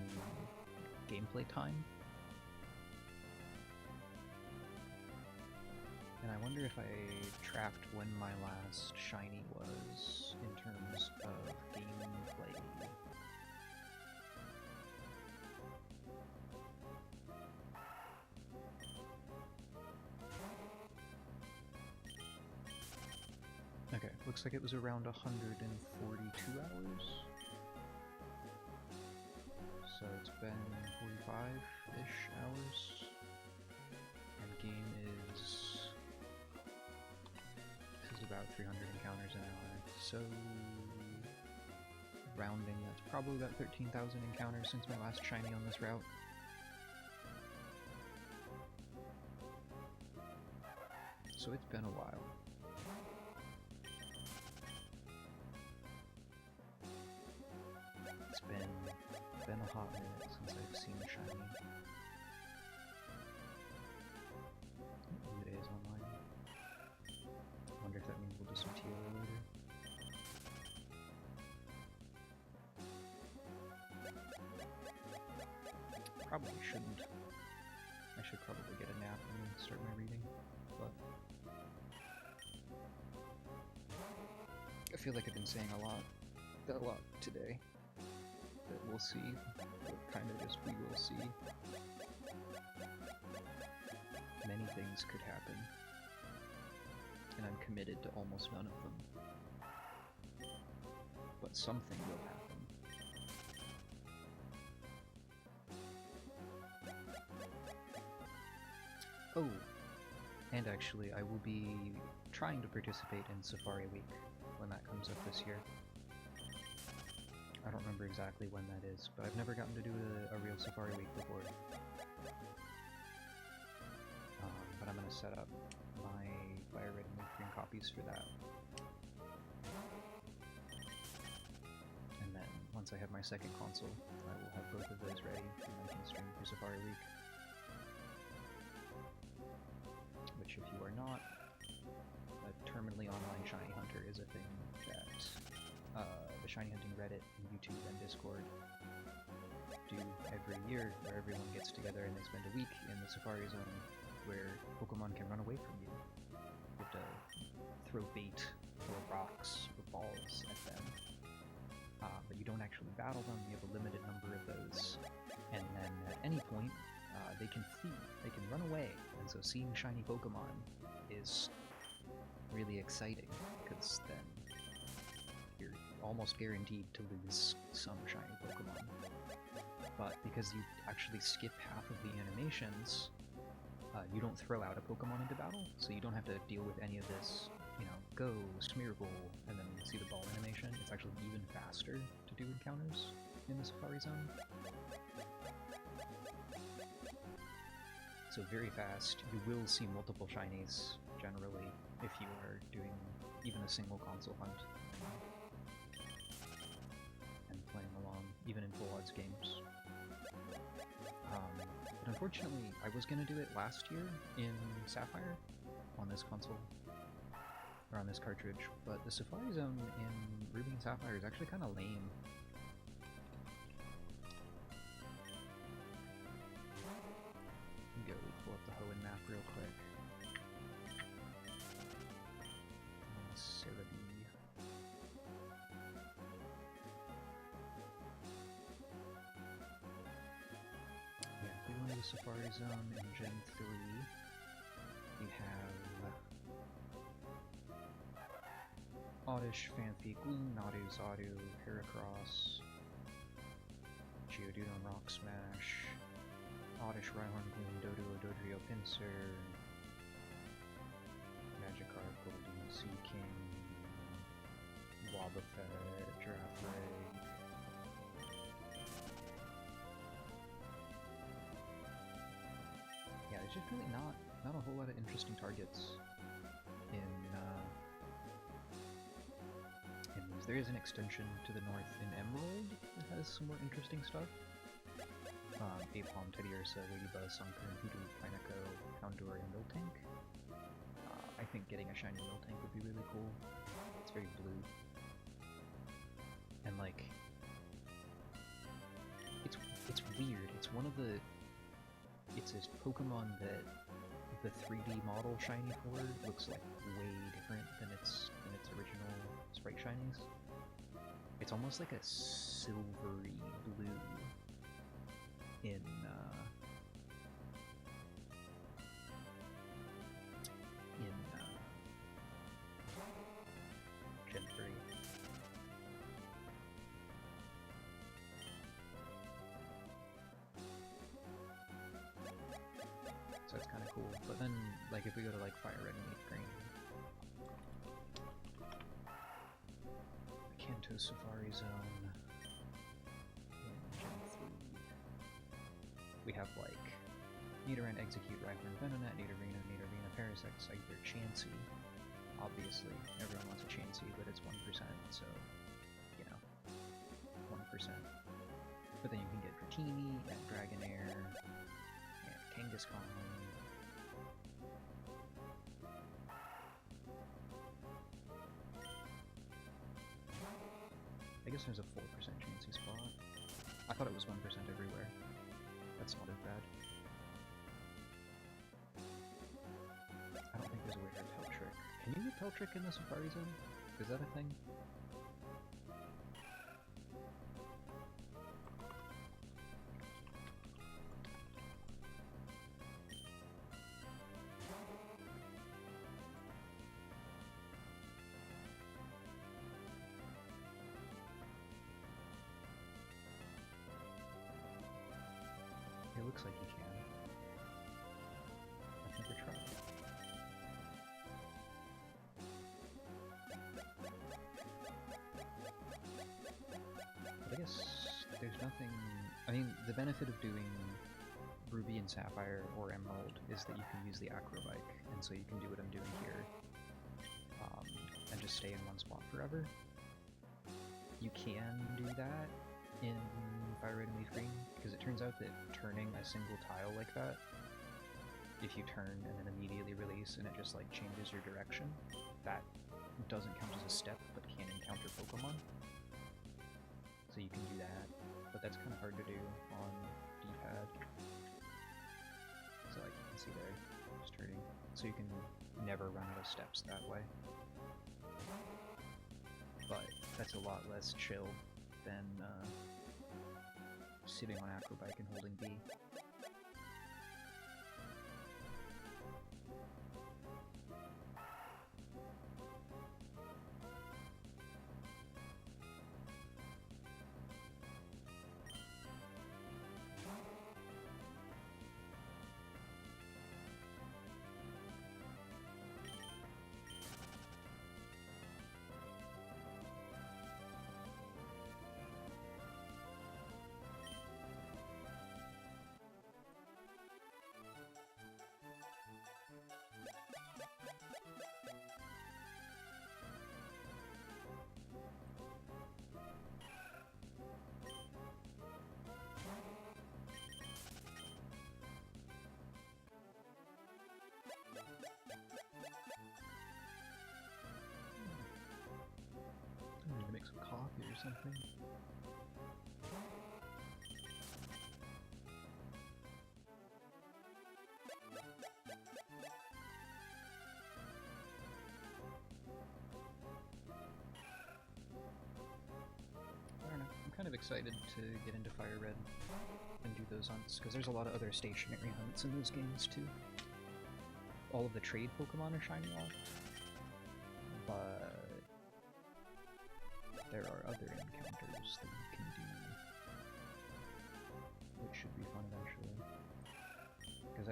Speaker 1: gameplay time. And I wonder if I tracked when my last shiny was in terms of gameplay. Okay, looks like it was around 142 hours. So it's been 45-ish hours. And game is... about 300 encounters an hour, so rounding, that's probably about 13,000 encounters since my last shiny on this route. So it's been a while. It's been a hot minute since I've seen a shiny. It is online. I wonder if that means we'll do some TLA later. Probably shouldn't. I should probably get a nap and then start my reading, but I feel like I've been saying a lot today, but we'll see, or kind of just we will see. Many things could happen, and I'm committed to almost none of them, but something will happen. Oh, and actually, I will be trying to participate in Safari Week when that comes up this year. I don't remember exactly when that is, but I've never gotten to do a real Safari Week before. But I'm going to set up my Fire Red and Leaf Green copies for that. And then, once I have my second console, I will have both of those ready, and I can stream for Safari Week. Which, if you are not a terminally online shiny hunter, is a thing that the shiny hunting Reddit, and YouTube, and Discord do every year, where everyone gets together and they spend a week in the Safari Zone where Pokemon can run away from you. You have to throw bait or rocks or balls at them, but you don't actually battle them. You have a limited number of those, and then at any point they can flee, they can run away, and so seeing shiny Pokemon is really exciting, because then you're almost guaranteed to lose some shiny Pokemon. But because you actually skip half of the animations, you don't throw out a Pokemon into battle, so you don't have to deal with any of this, go, Smeargle, and then see the ball animation. It's actually even faster to do encounters in the Safari Zone. So very fast. You will see multiple shinies, generally, if you are doing even a single console hunt and playing along, even in full odds games. But unfortunately, I was going to do it last year in Sapphire, on this console, or on this cartridge, but the Safari Zone in Ruby and Sapphire is actually kind of lame. Go pull up the Hoenn map real quick. Cerebi. Yeah, if we go into the Safari Zone in Gen 3, we have Oddish, Phanpy, Gloom, Nadu, Zadu, Heracross, Geodude on Rock Smash, Oddish, Rhyhorn, Gloom, Doduo, Dodrio, Pinsir, Magikarp, Goldeen, Seaking, Wobbuffet, Girafarig. Yeah, there's just really not a whole lot of interesting targets in these. There is an extension to the north in Emerald that has some more interesting stuff. Apom, Teddiursa, Ladybuzz, Sunkern, Hoodoo, Pineco, Houndour, and Miltank. I think getting a shiny Miltank would be really cool. It's very blue. And like, it's weird. It's one of the... It's a Pokemon that the 3D model shiny for looks like way different than its original sprite shinies. It's almost like a silvery blue in Gen 3. So it's kind of cool. But then, like, if we go to like Fire Red and Leaf Green, Kanto Safari Zone in Gen 3, we have like Nidoran, Execute, Rhyhorn, Venonat, Nidorino, Parasect, Scyther, Chansey. Obviously, everyone wants a Chansey, but it's 1%, so, 1%. But then you can get Dratini, and Dragonair, and Kangaskhan. I guess there's a 4% Chansey spot. I thought it was 1% everywhere. That's not as bad. it Peltrick in the Safari Zone? Is that a thing? It looks like you can. I've never tried. But I guess there's nothing... I mean, the benefit of doing Ruby and Sapphire or Emerald is that you can use the Acro Bike, and so you can do what I'm doing here, and just stay in one spot forever. You can do that in Fire Red and Leaf Green, because it turns out that turning a single tile like that, if you turn and then immediately release and it just like changes your direction, that doesn't count as a step but can encounter Pokemon. So you can do that, but that's kind of hard to do on D-pad. So like you can see there, just turning. So you can never run out of steps that way. But that's a lot less chill than sitting on Acro Bike and holding B. I need to make some coffee or something. I don't know, I'm kind of excited to get into Fire Red and do those hunts, because there's a lot of other stationary hunts in those games too. All of the trade Pokemon are shiny locked, but there are other encounters that you can do, which should be fun eventually. Because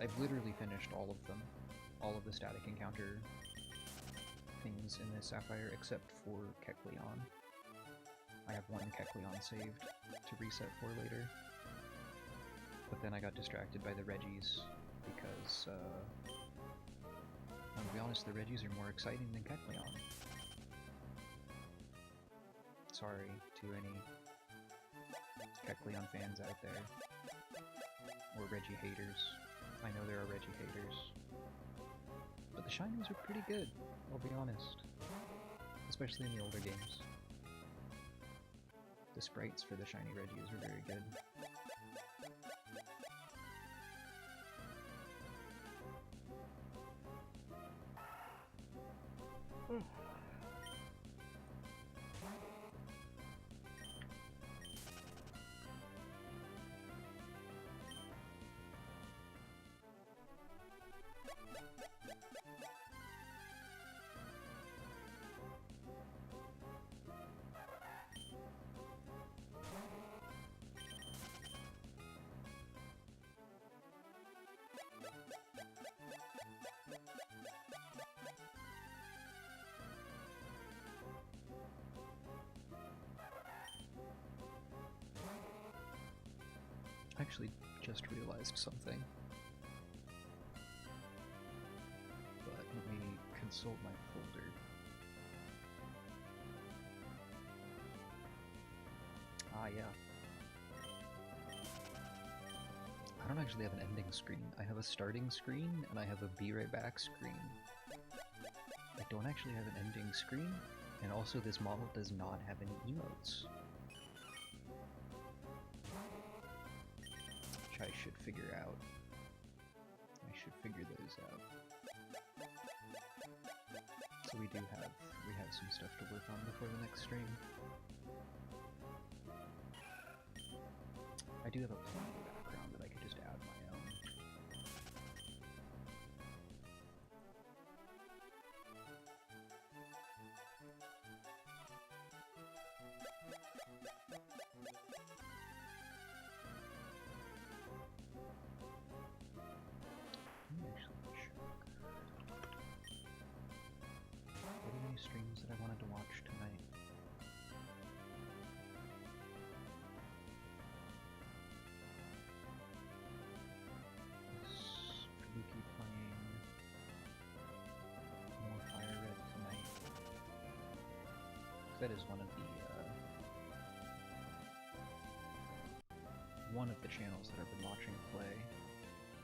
Speaker 1: I've literally finished all of them, all of the static encounter things in this Sapphire except for Kecleon. I have one Kecleon saved to reset for later, but then I got distracted by the Reggies because, I'll be honest, the Reggies are more exciting than Kecleon. Sorry to any Kecleon fans out there, or Reggie haters. I know there are Reggie haters, but the shinies are pretty good, I'll be honest, especially in the older games. The sprites for the shiny Reggies are very good. I actually just realized something, but let me consult my folder. Ah, yeah. I don't actually have an ending screen. I have a starting screen, and I have a be right back screen. I don't actually have an ending screen, and also this model does not have any emotes. Which I should figure out. I should figure those out. So we have some stuff to work on before the next stream. I do have a plain background that I could just add my own. What are any streams that I wanted to watch tonight? Kabuki playing more Fire Red tonight. That is one of the channels that I've been watching play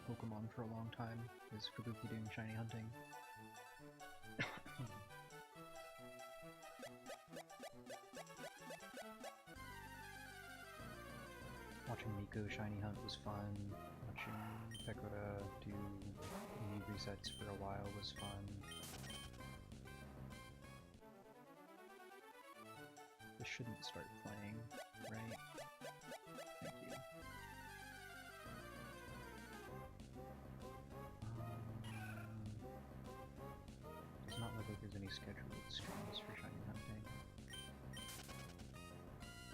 Speaker 1: Pokemon for a long time, is Kabuki doing shiny hunting. Watching Miko shiny hunt was fun. Watching Pekora do mini resets for a while was fun. This shouldn't start playing, right? Thank you. Does not look like there's any scheduled streams for shiny hunting.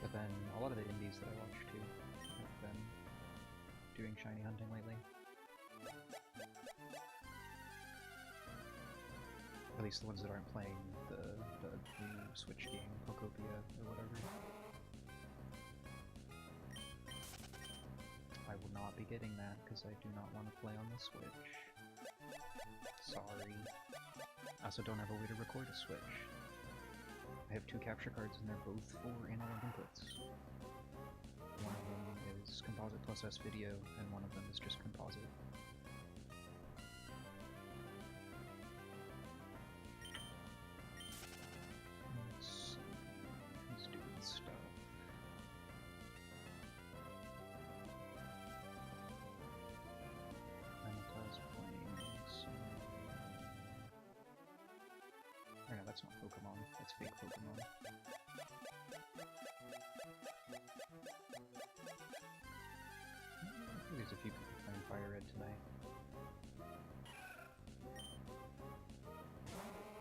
Speaker 1: But then a lot of the indies that I watch too have been doing shiny hunting lately. At least the ones that aren't playing the new Switch game, Pokopia or whatever. I will not be getting that because I do not want to play on the Switch. Sorry. I also don't have a way to record a Switch. I have two capture cards and they're both for analog inputs. One of them is Composite plus S video, and one of them is just Composite. Let's see who's doing stuff. Anata's playing some... Oh no, that's not Pokemon, that's fake Pokemon. There's a few people playing Fire Red tonight.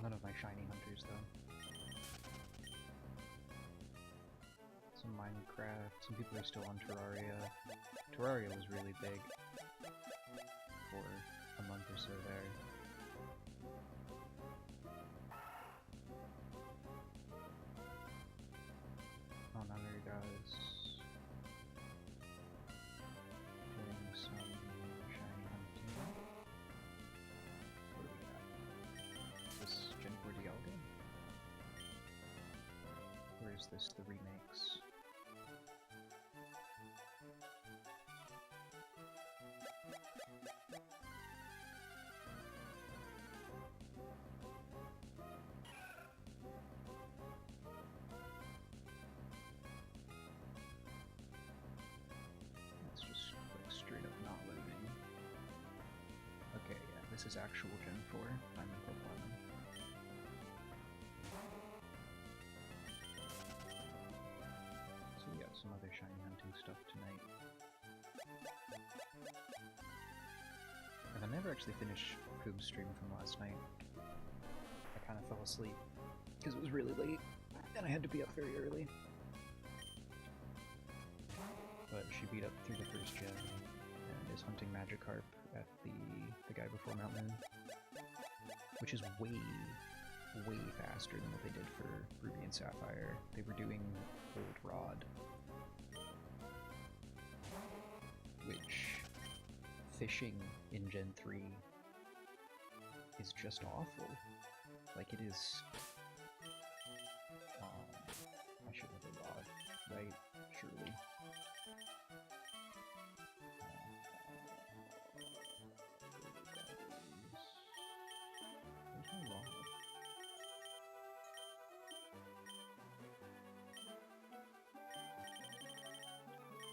Speaker 1: None of my shiny hunters though. Some Minecraft, some people are still on Terraria. Terraria was really big for a month or so there. Oh, now there guys. Doing some shiny hunting. What do we got? Is this Gen 4 Dialga? Or is this the remakes? It's just like straight up not loading. Okay, yeah, this is actual Gen 4. I'm in Pro Platinum. So we got some other shiny hunting stuff tonight. And I never actually finished Coob's stream from last night. I kind of fell asleep because it was really late and I had to be up very early. But she beat up through the first gen and is hunting Magikarp at the guy before Mount Moon, which is way faster than what they did for Ruby and Sapphire. They were doing Old Rod, which fishing in Gen 3 is just awful. Like, it is... I should have a rod, right? Surely. Where's my rod?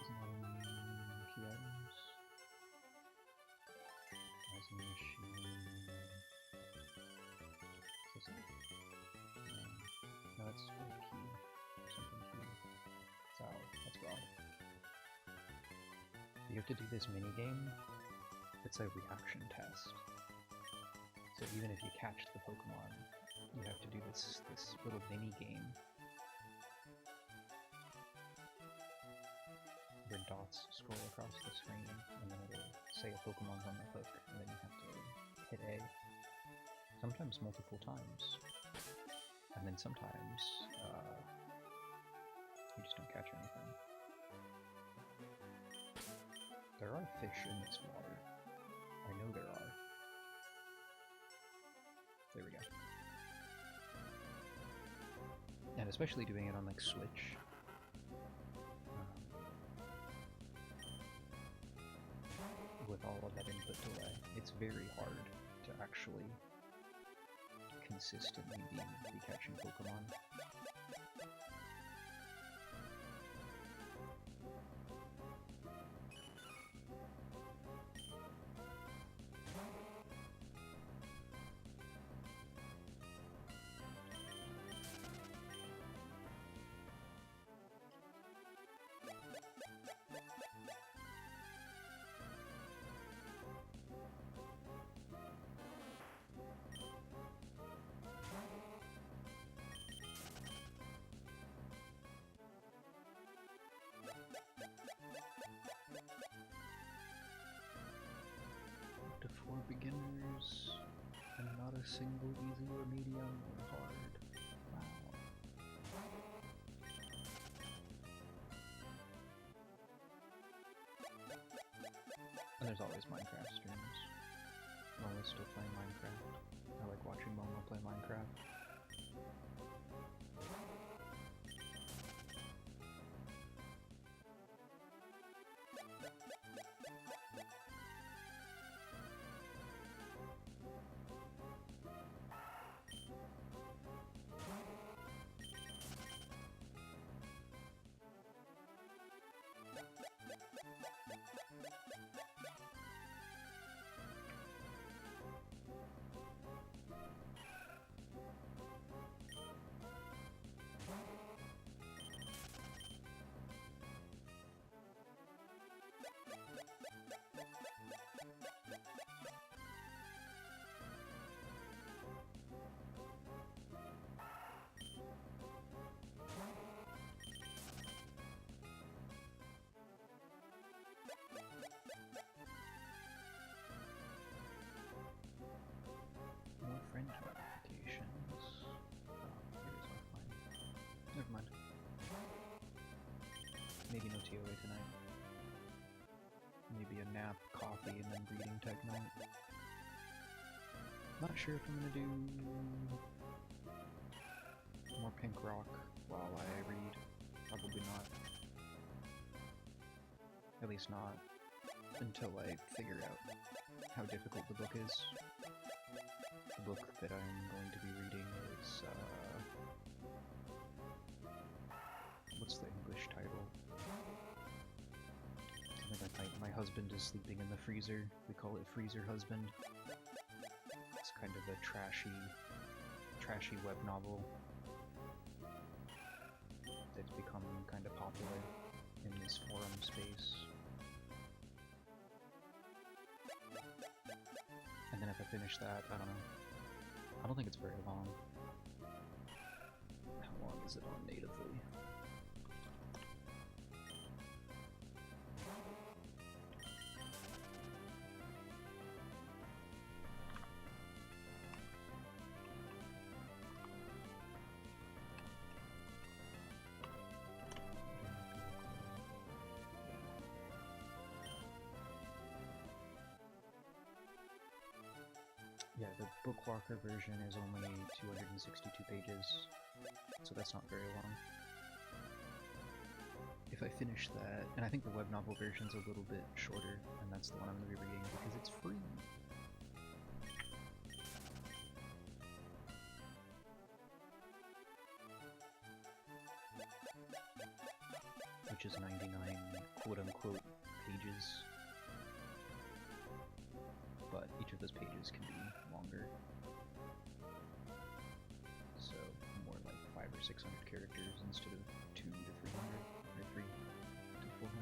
Speaker 1: Isn't that in key items? As a machine... That's a key. Something key. So, that's wrong. You have to do this minigame. It's a reaction test. So even if you catch the Pokemon, you have to do this little mini-game where dots scroll across the screen, and then it'll say a Pokemon's on the hook, and then you have to hit A. Sometimes multiple times. And then sometimes, you just don't catch anything. There are fish in this water. I know there are. There we go. And especially doing it on, like, Switch. With all of that input delay, it's very hard to actually consistently be catching Pokemon. For beginners, and not a single easy or medium or hard. Wow. And there's always Minecraft streams. Momo's still playing Minecraft. I like watching Momo play Minecraft. More friend notifications. Oh, here's offline. Never mind. Maybe no TOA tonight. Maybe a nap, coffee, and then breeding tech night. Not sure if I'm gonna do more pink rock while I read. Probably not. At least not until I figure out how difficult the book is. The book that I'm going to be reading is, what's the English title? Something like my husband is sleeping in the freezer. We call it Freezer Husband. It's kind of a trashy web novel that's become kind of popular in this forum space. And then if I finish that, I don't know. I don't think it's very long. How long is it on natively? Yeah, the Bookwalker version is only 262 pages, so that's not very long. If I finish that, and I think the web novel version's a little bit shorter, and that's the one I'm going to be reading because it's free. Which is 99 quote-unquote pages. But each of those pages can be longer. So more like 5 or 600 characters instead of 2 to 300, or 3 to 400.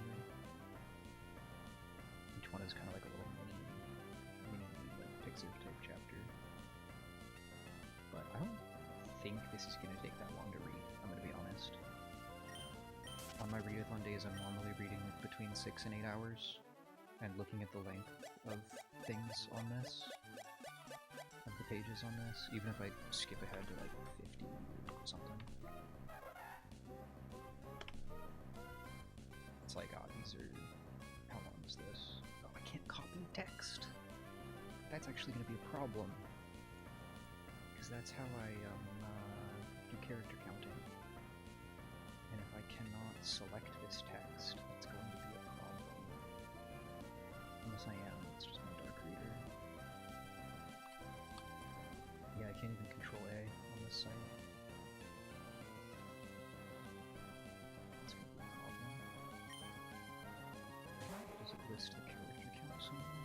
Speaker 1: Each one is kind of like a little mini like Pixar type chapter. But I don't think this is going to take that long to read, I'm going to be honest. On my readathon days, I'm normally reading between 6 and 8 hours, and looking at the length of things on this, of the pages on this, even if I skip ahead to like 50 or something. It's like, these are... how long is this? Oh, I can't copy text! That's actually going to be a problem. Because that's how I do character counting. And if I cannot select this text, it's going to be a problem. Unless I am, it's just my dark reader. Yeah, I can't even control A on this site. That's gonna be a problem. Does it list the character count somewhere?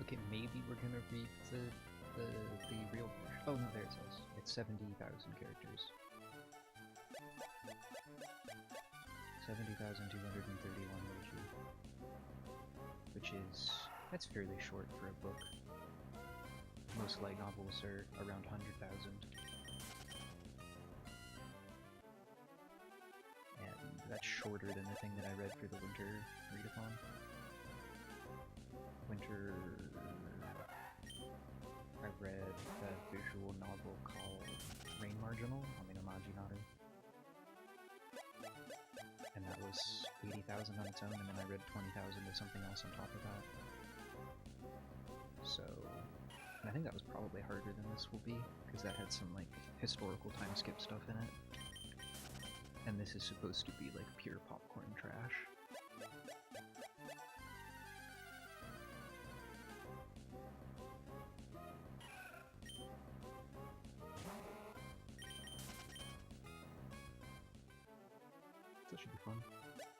Speaker 1: Okay, maybe we're gonna read the real version. Oh no, there it says. It's 70,000 characters. 70,231 mochi. Which is... that's fairly short for a book. Most light novels are around 100,000. And that's shorter than the thing that I read for the winter readathon. Winter... I read a visual novel called Rain Marginal, Imaginary. And that was 80,000 on its own, and then I read 20,000 of something else on top of that. So... and I think that was probably harder than this will be, because that had some, like, historical time skip stuff in it. And this is supposed to be, like, pure popcorn trash. That should be fun.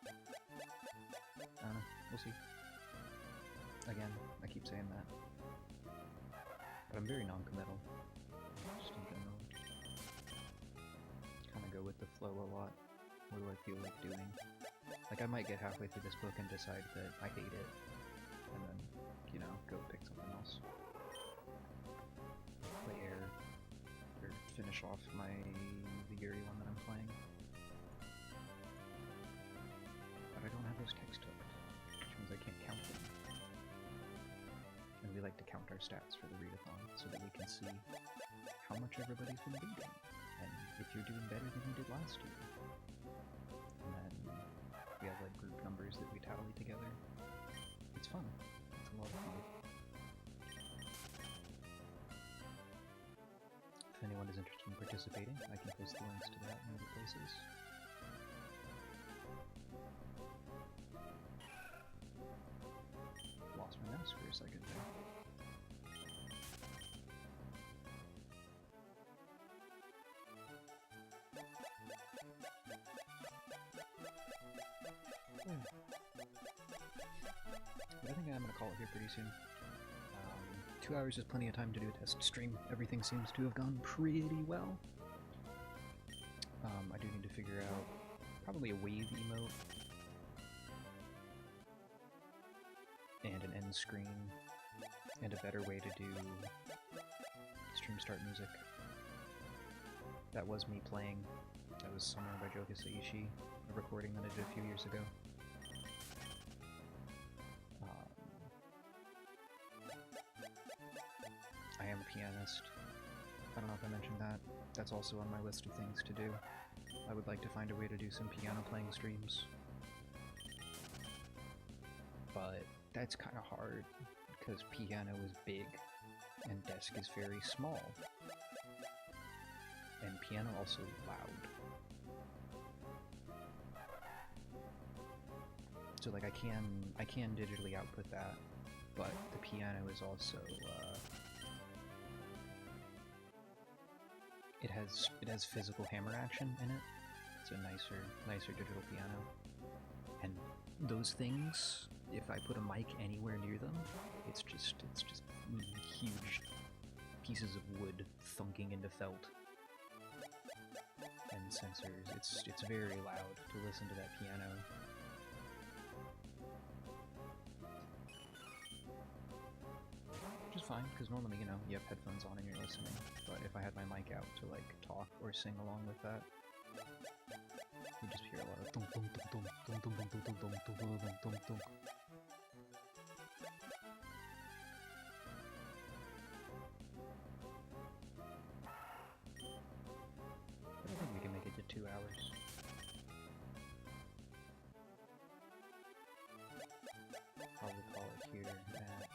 Speaker 1: I don't know, we'll see. Again, I keep saying that. But I'm very non-committal, just in general. Kinda go with the flow a lot. What do I feel like doing? Like, I might get halfway through this book and decide that I hate it, and then, you know, go pick something else. Play Air, or finish off the Yuri one that I'm playing. But I don't have those text hooked, which means I can't count them. And we like to count our stats for the readathon, so that we can see how much everybody's been reading, and if you're doing better than you did last year. And then we have like group numbers that we tally together. It's fun. It's a lot of fun. If anyone is interested in participating, I can post the links to that in other places. Lost my mouse for a second there. But I think I'm going to call it here pretty soon. 2 hours is plenty of time to do a test stream. Everything seems to have gone pretty well. I do need to figure out probably a wave emote and an end screen and a better way to do stream start music. That was me playing. That was Summer by Joe Hisaishi, a recording that I did a few years ago. I am a pianist. I don't know if I mentioned that. That's also on my list of things to do. I would like to find a way to do some piano playing streams. But that's kind of hard, because piano is big, and desk is very small. And piano also loud. So like I can digitally output that, but the piano is also it has physical hammer action in it. It's a nicer digital piano. And those things, if I put a mic anywhere near them, it's just huge pieces of wood thunking into felt. And sensors. It's very loud to listen to that piano. Which is fine, because normally, you know, you have headphones on and you're listening. But if I had my mic out to, like, talk or sing along with that, you just hear a lot of dum dum dum dum dum dum dum dum dum dum dum dum dum. But I think we can make it to 2 hours. Probably call it here at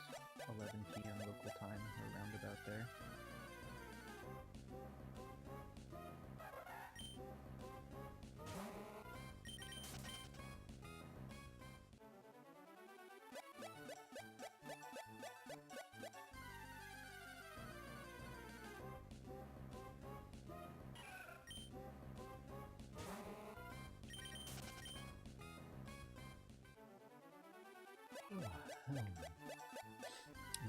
Speaker 1: 11 p.m. local time, or around about there. And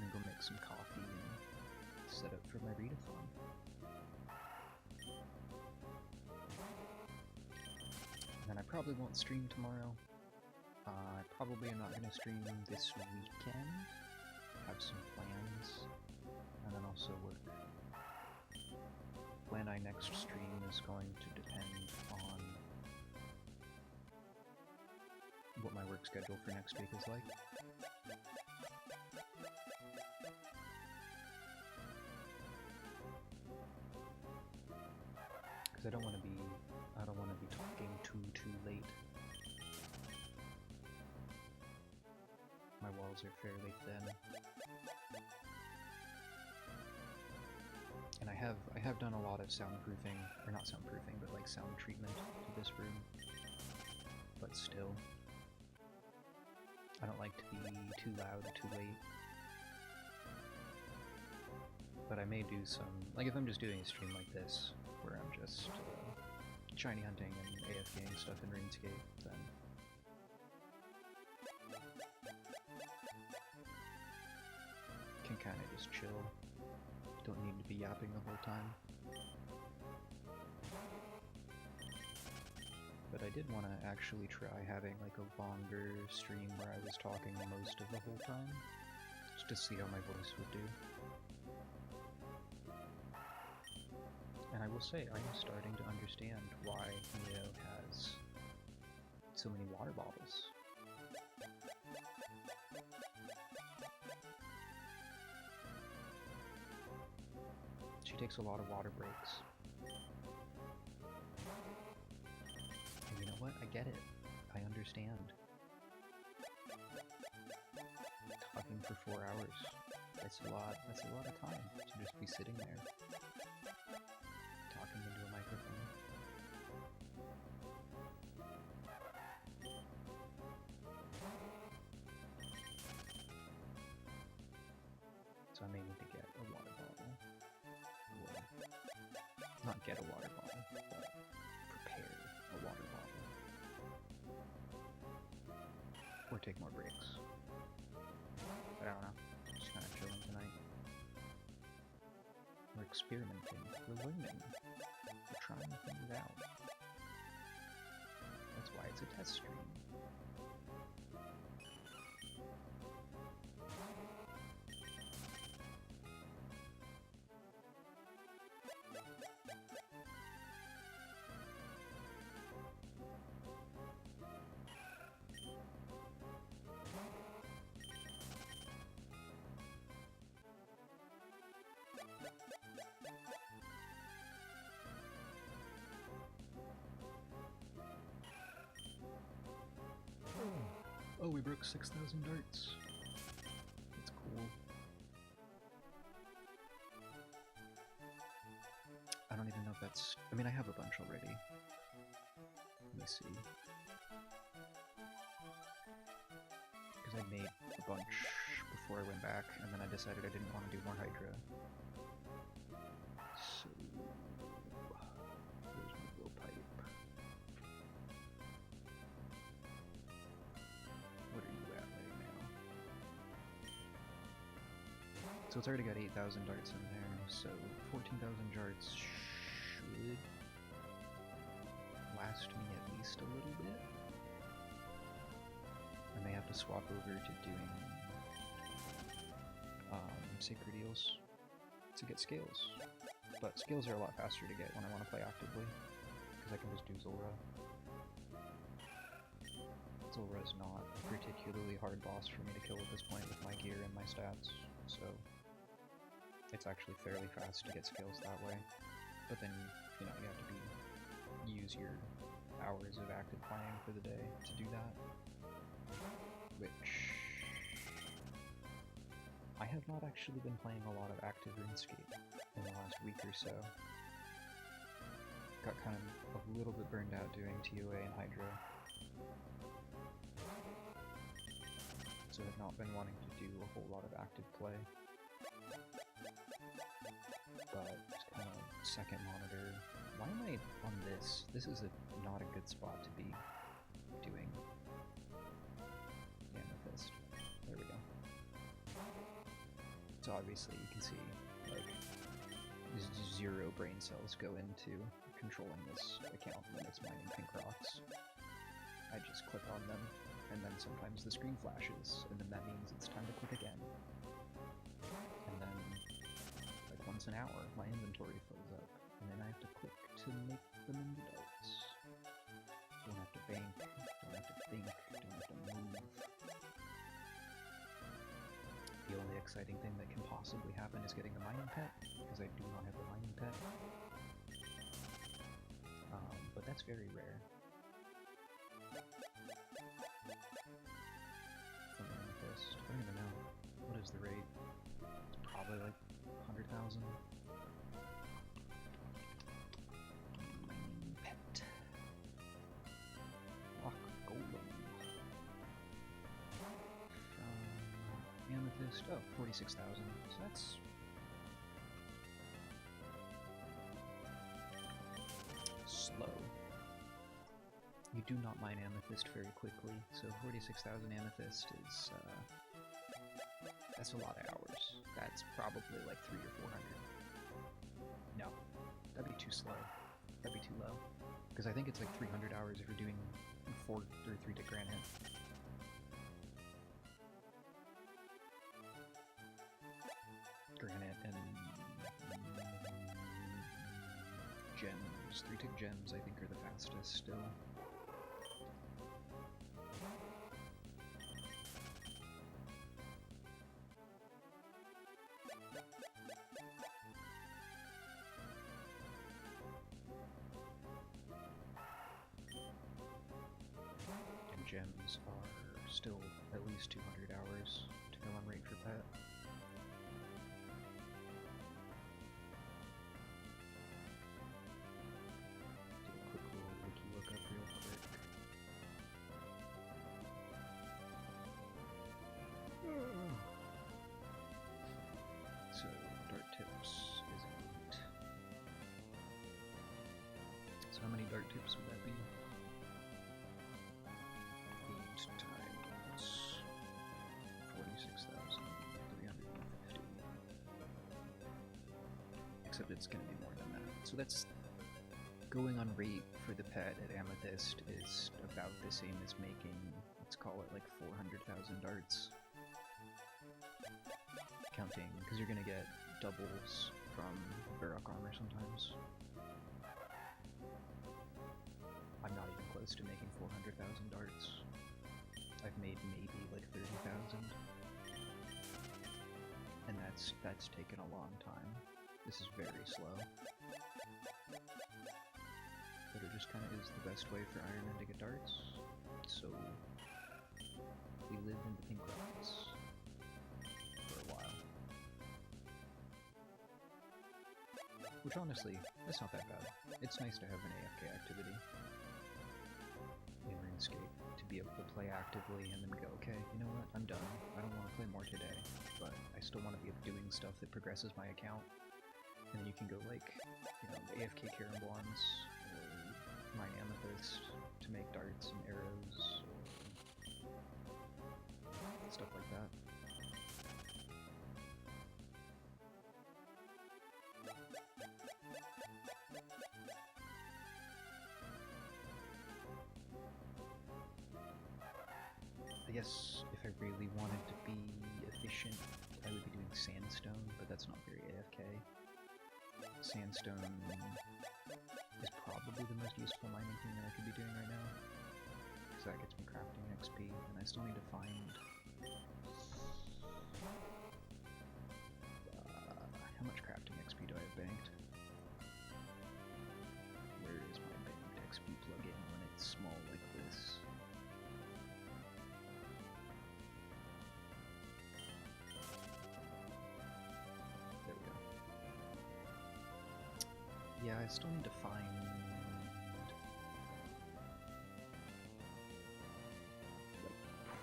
Speaker 1: then go make some coffee and set up for my readathon. And then I probably won't stream tomorrow. I probably am not going to stream this weekend. Have some plans. And then also work. When I next stream is going to depend on what my work schedule for next week is like. Because I don't want to be talking too late. My walls are fairly thin. And I have done a lot of soundproofing, or not soundproofing, but like sound treatment to this room. But still, I don't like to be too loud too late. But I may do some, like if I'm just doing a stream like this, where I'm just shiny hunting and AFKing stuff in RuneScape, then can kind of just chill. Don't need to be yapping the whole time. But I did want to actually try having like a longer stream where I was talking most of the whole time, just to see how my voice would do. And I will say, I am starting to understand why Neo has so many water bottles. She takes a lot of water breaks. And you know what? I get it. I understand. Talking for 4 hours. That's a lot of time to just be sitting there. Talking into a microphone. So I may need to get a water bottle. Or not get a water bottle, but prepare a water bottle. Or take more breaks. But I don't know. Just kind of chilling tonight. We're experimenting. We're learning. We're trying things out. That's why it's a test stream. Oh, we broke 6,000 darts. That's cool. I don't even know if that's... I mean, I have a bunch already. Let me see. Because I made a bunch before I went back, and then I decided I didn't want to do more Hydra. So... So it's already got 8,000 darts in there, so 14,000 darts should last me at least a little bit. I may have to swap over to doing Sacred Eels to get scales. But scales are a lot faster to get when I want to play actively, because I can just do Zulrah. Zulrah is not a particularly hard boss for me to kill at this point with my gear and my stats, so it's actually fairly fast to get scales that way. But then, you know, you have to use your hours of active playing for the day to do that, which I have not actually been playing a lot of active RuneScape in the last week or so. Got kind of a little bit burned out doing TOA and Hydra. So I've not been wanting to do a whole lot of active play. But just kind of second monitor. Why am I on this? This is not a good spot to be doing Amethyst. There we go. So obviously you can see, like, 0 brain cells go into controlling this account when it's mining pink rocks. I just click on them, and then sometimes the screen flashes, and then that means it's time to click again. And then, like, once an hour, my inventory fills up, and then I have to click to make them into darts. Don't have to bank, don't have to think, don't have to move. The only exciting thing that can possibly happen is getting the mining pet, because I do not have the mining pet. But that's very rare. From Amethyst, I don't even know. What is the rate? It's probably like 100,000. Mining pet. Rock golem. Amethyst, oh, 46,000, so that's slow. You do not mine Amethyst very quickly, so 46,000 Amethyst is, that's a lot of hours. That's probably like 300 or 400. No, that'd be too slow. That'd be too low. Because I think it's like 300 hours if you're doing 4 or 3 to granite. Granite and gems. 3-tick gems I think are the fastest still. And gems are still at least 200 hours to go on rate for pet. So, dart tips is 8. So how many dart tips would that be? 8 times 46,350. Except it's going to be more than that. So that's going on rate for the pet at Amethyst is about the same as making, let's call it like 400,000 darts. Counting, because you're gonna get doubles from Varrock armor sometimes. I'm not even close to making 400,000 darts. I've made maybe like 30,000. And that's taken a long time. This is very slow. But it just kind of is the best way for Iron Man to get darts. So we live in the pink rocks for a while. Which honestly, that's not that bad. It's nice to have an AFK activity in RuneScape, to be able to play actively and then go, okay, you know what, I'm done. I don't want to play more today, but I still want to be doing stuff that progresses my account. And then you can go like, you know, AFK Caramblons, or mine Amethyst to make darts and arrows, or stuff like that. I guess if I really wanted to be efficient, I would be doing sandstone, but that's not very AFK. Sandstone is probably the most useful mining thing that I could be doing right now, because that gets me crafting XP, and I still need to find... how much crafting XP do I have banked? Where is my banked XP plugin when it's small like this? There we go. Yeah, I still need to find...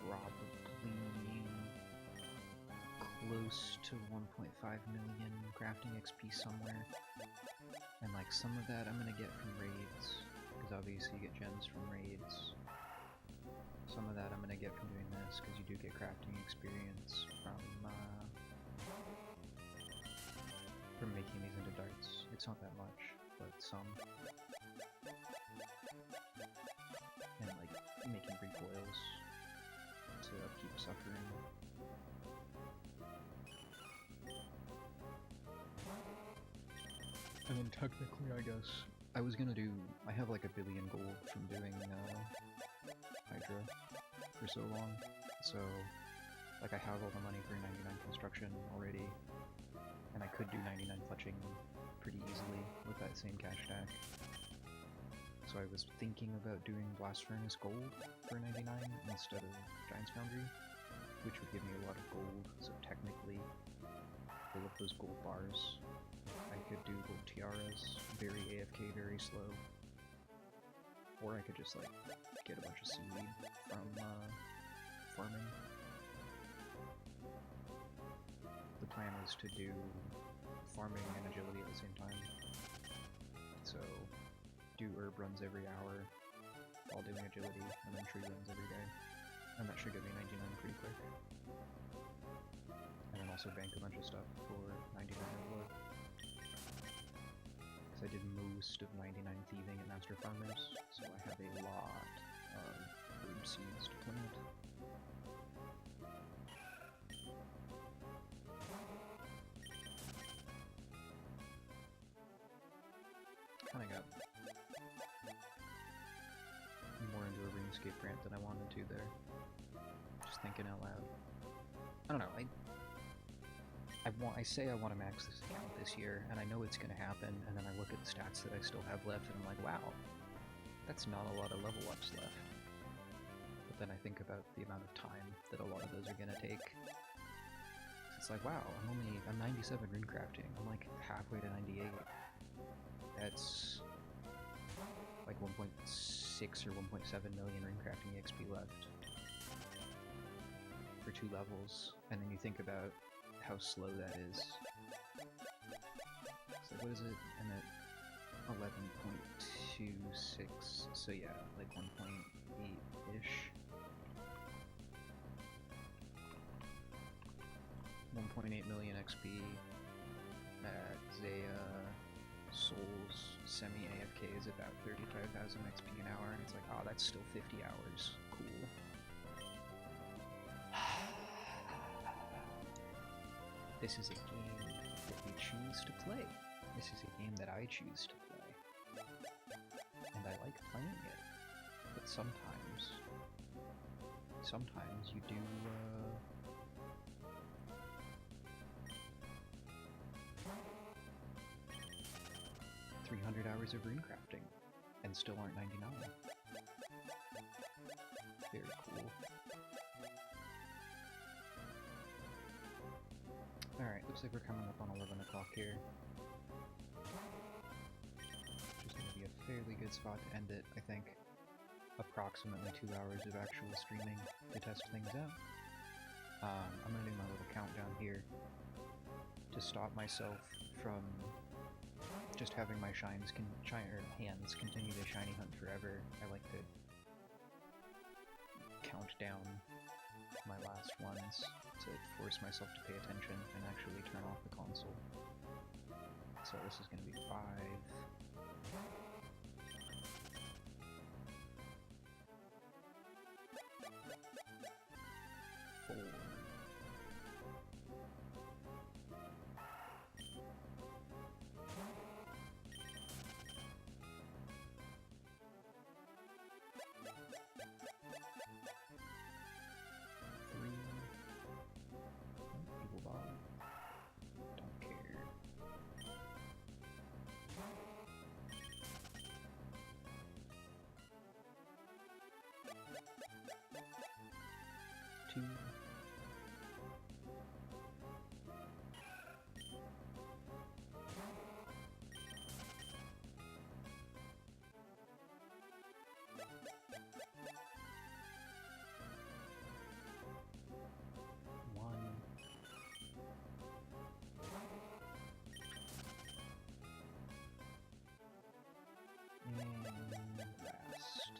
Speaker 1: probably close to 1.5 million crafting XP somewhere. And like some of that I'm gonna get from raids, because obviously you get gems from raids. Some of that I'm gonna get from doing this, because you do get crafting experience from making these into darts. It's not that much, but some. And like making recoils to upkeep suffering. I mean, technically, I guess, I was gonna do... I have like 1 billion gold from doing Hydra for so long, so like I have all the money for 99 construction already, and I could do 99 fletching pretty easily with that same cash stack. So I was thinking about doing Blast Furnace Gold for 99 instead of Giant's Foundry, which would give me a lot of gold, so technically all of those gold bars I could do gold tiaras, very AFK, very slow. Or I could just like get a bunch of seaweed from farming. The plan was to do farming and agility at the same time. So do herb runs every hour while doing agility, and then tree runs every day. And that should get me 99 pretty quick. And then also bank a bunch of stuff for 99 reward. I did most of 99 thieving at Master Farmers, so I have a lot of herb seeds to plant. Kinda got more into a RuneScape rant than I wanted to there. Just thinking out loud. I don't know, I say I want to max this account this year, and I know it's going to happen, and then I look at the stats that I still have left, and I'm like, wow, that's not a lot of level ups left. But then I think about the amount of time that a lot of those are going to take. It's like, wow, I'm 97 rune crafting, I'm like halfway to 98. That's like 1.6 or 1.7 million rune crafting XP left for 2 levels, and then you think about how slow that is. So what is it? I'm at 11.26, so yeah, like 1.8-ish. 1.8 million XP at Zaya. Souls semi-AFK is about 35,000 XP an hour, and it's like, oh, that's still 50 hours. Cool. This is a game that we choose to play. This is a game that I choose to play. And I like playing it. But sometimes you do, 300 hours of rune crafting, and still aren't 99. Very cool. Alright, looks like we're coming up on 11 o'clock here. Just gonna be a fairly good spot to end it, I think. Approximately 2 hours of actual streaming to test things out. I'm gonna do my little countdown here to stop myself from just having my hands continue to shiny hunt forever. I like to count down my last ones to force myself to pay attention and actually turn off the console. So this is going to be 5. 4. Evil Bob. Don't care. 2. And last.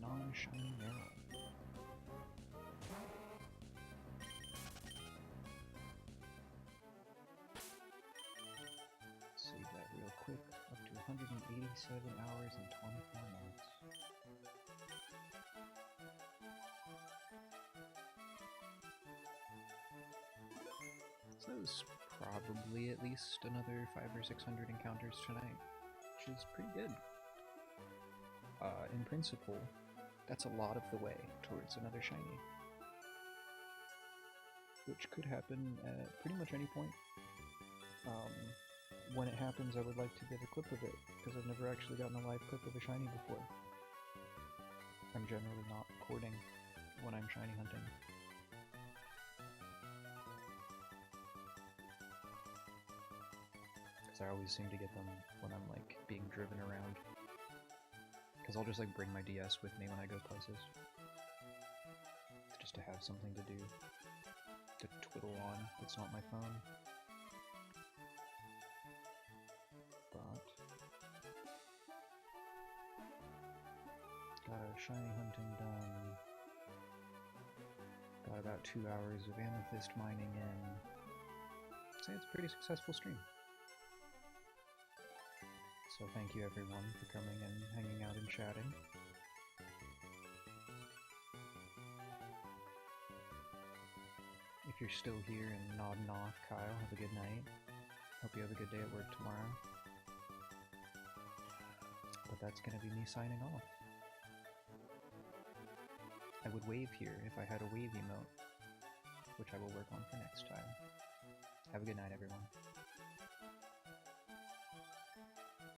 Speaker 1: Non-shiny arrow. Save that real quick. Up to 187 hours and 24 minutes. So there's probably at least another 500 or 600 encounters tonight, which is pretty good. In principle, that's a lot of the way towards another shiny, which could happen at pretty much any point. When it happens, I would like to get a clip of it, because I've never actually gotten a live clip of a shiny before. I'm generally not recording when I'm shiny hunting. Because I always seem to get them when I'm like being driven around. Because I'll just like bring my DS with me when I go places. Just to have something to do. To twiddle on. It's not my phone. But got our shiny hunting done. Got about 2 hours of amethyst mining in. I'd say it's a pretty successful stream. So thank you everyone for coming and hanging out and chatting. If you're still here and nodding off, Kyle, have a good night. Hope you have a good day at work tomorrow. But that's gonna be me signing off. I would wave here if I had a wave emote, which I will work on for next time. Have a good night, everyone.